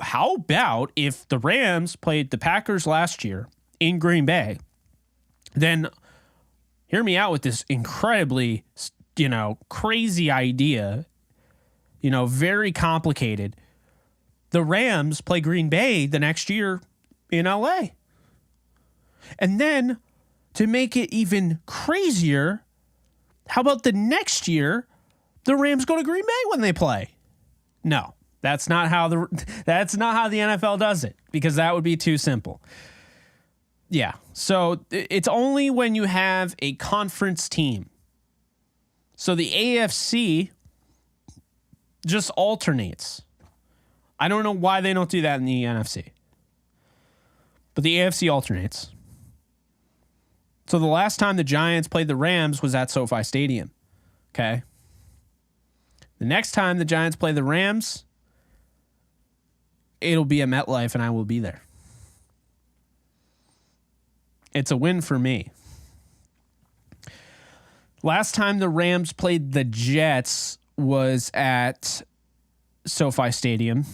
How about if the Rams played the Packers last year in Green Bay, then hear me out with this incredibly, crazy idea, very complicated. The Rams play Green Bay the next year in LA. And then to make it even crazier, how about the next year the Rams go to Green Bay when they play? No, that's not how the NFL does it, because that would be too simple. Yeah, so it's only when you have a conference team. So the AFC just alternates. I don't know why they don't do that in the NFC. But the AFC alternates. So the last time the Giants played the Rams was at SoFi Stadium. Okay? The next time the Giants play the Rams, it'll be at MetLife and I will be there. It's a win for me. Last time the Rams played the Jets was at SoFi Stadium.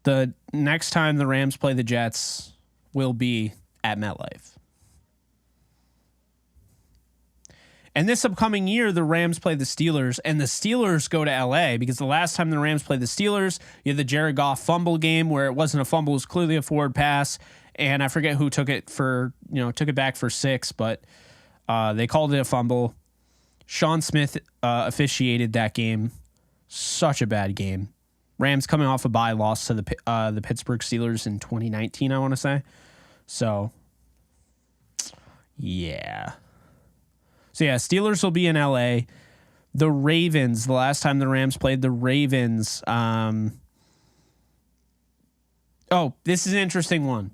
The next time the Rams play the Jets will be at MetLife. And this upcoming year, the Rams play the Steelers, and the Steelers go to LA, because the last time the Rams played the Steelers, you had the Jared Goff fumble game where it wasn't a fumble, it was clearly a forward pass. And I forget who took it back for 6, but they called it a fumble. Sean Smith officiated that game. Such a bad game. Rams coming off a bye loss to the Pittsburgh Steelers in 2019, I want to say. So, yeah. So, yeah, Steelers will be in LA. The Ravens, the last time the Rams played the Ravens. This is an interesting one.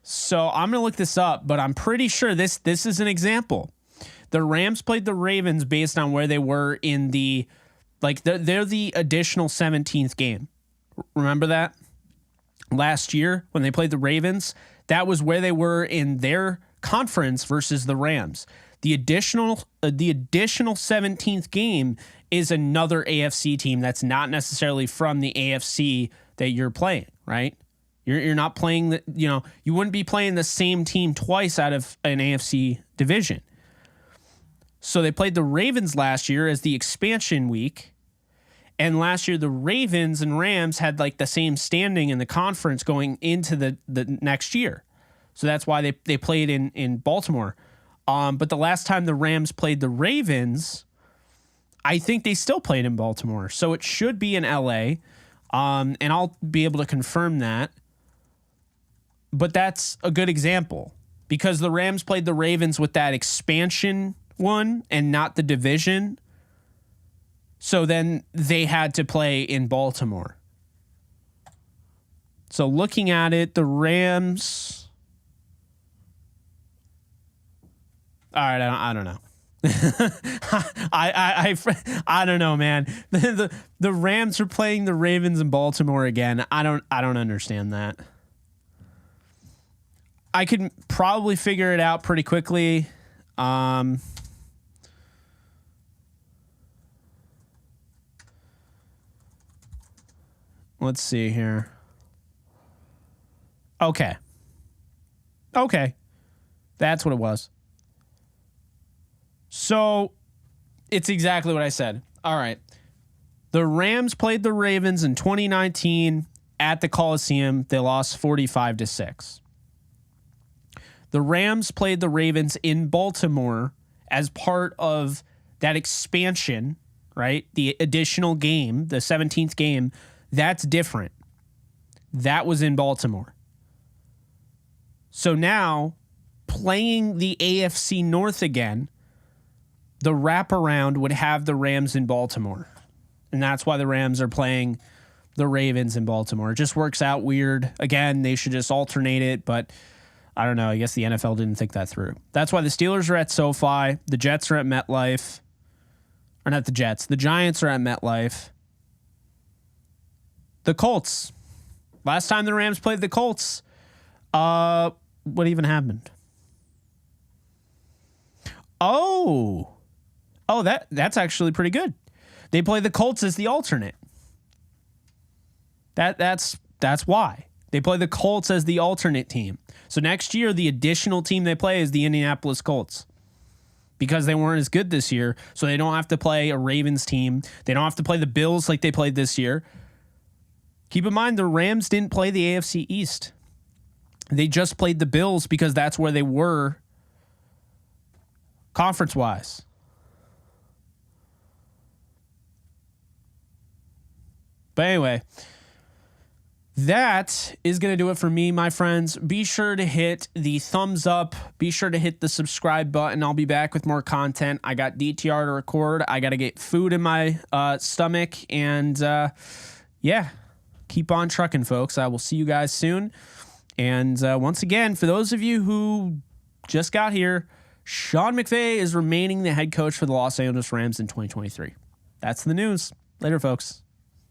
So I'm going to look this up, but I'm pretty sure this is an example. The Rams played the Ravens based on where they were in the, like, they're the additional 17th game. Remember that? Last year when they played the Ravens, that was where they were in their conference versus the Rams. The additional 17th game is another AFC team that's not necessarily from the AFC that you're playing, right? You're not playing the, you wouldn't be playing the same team twice out of an AFC division. So they played the Ravens last year as the expansion week. And last year, the Ravens and Rams had like the same standing in the conference going into the next year. So that's why they played in Baltimore. But the last time the Rams played the Ravens, I think they still played in Baltimore. So it should be in LA. And I'll be able to confirm that. But that's a good example because the Rams played the Ravens with that expansion one and not the division. So then they had to play in Baltimore. So looking at it, the Rams. All right, I don't know. I don't know, man. The Rams are playing the Ravens in Baltimore again. I don't understand that. I could probably figure it out pretty quickly. Let's see here. Okay. That's what it was. So it's exactly what I said. All right. The Rams played the Ravens in 2019 at the Coliseum. They lost 45-6. The Rams played the Ravens in Baltimore as part of that expansion, right? The additional game, the 17th game, that's different. That was in Baltimore. So now, playing the AFC North again, the wraparound would have the Rams in Baltimore. And that's why the Rams are playing the Ravens in Baltimore. It just works out weird. Again, they should just alternate it, but I don't know. I guess the NFL didn't think that through. That's why the Steelers are at SoFi. The Jets are at MetLife. Or not the Jets. The Giants are at MetLife. The Colts. Last time the Rams played the Colts, what even happened? Oh, that's actually pretty good. They play the Colts as the alternate. That's why. They play the Colts as the alternate team. So next year, the additional team they play is the Indianapolis Colts. Because they weren't as good this year, so they don't have to play a Ravens team. They don't have to play the Bills like they played this year. Keep in mind, the Rams didn't play the AFC East. They just played the Bills because that's where they were conference-wise. But anyway, that is going to do it for me, my friends. Be sure to hit the thumbs up. Be sure to hit the subscribe button. I'll be back with more content. I got DTR to record. I got to get food in my stomach. And yeah, keep on trucking, folks. I will see you guys soon. And once again, for those of you who just got here, SeanMcVay is remaining the head coach for the Los Angeles Rams in 2023. That's the news. Later, folks.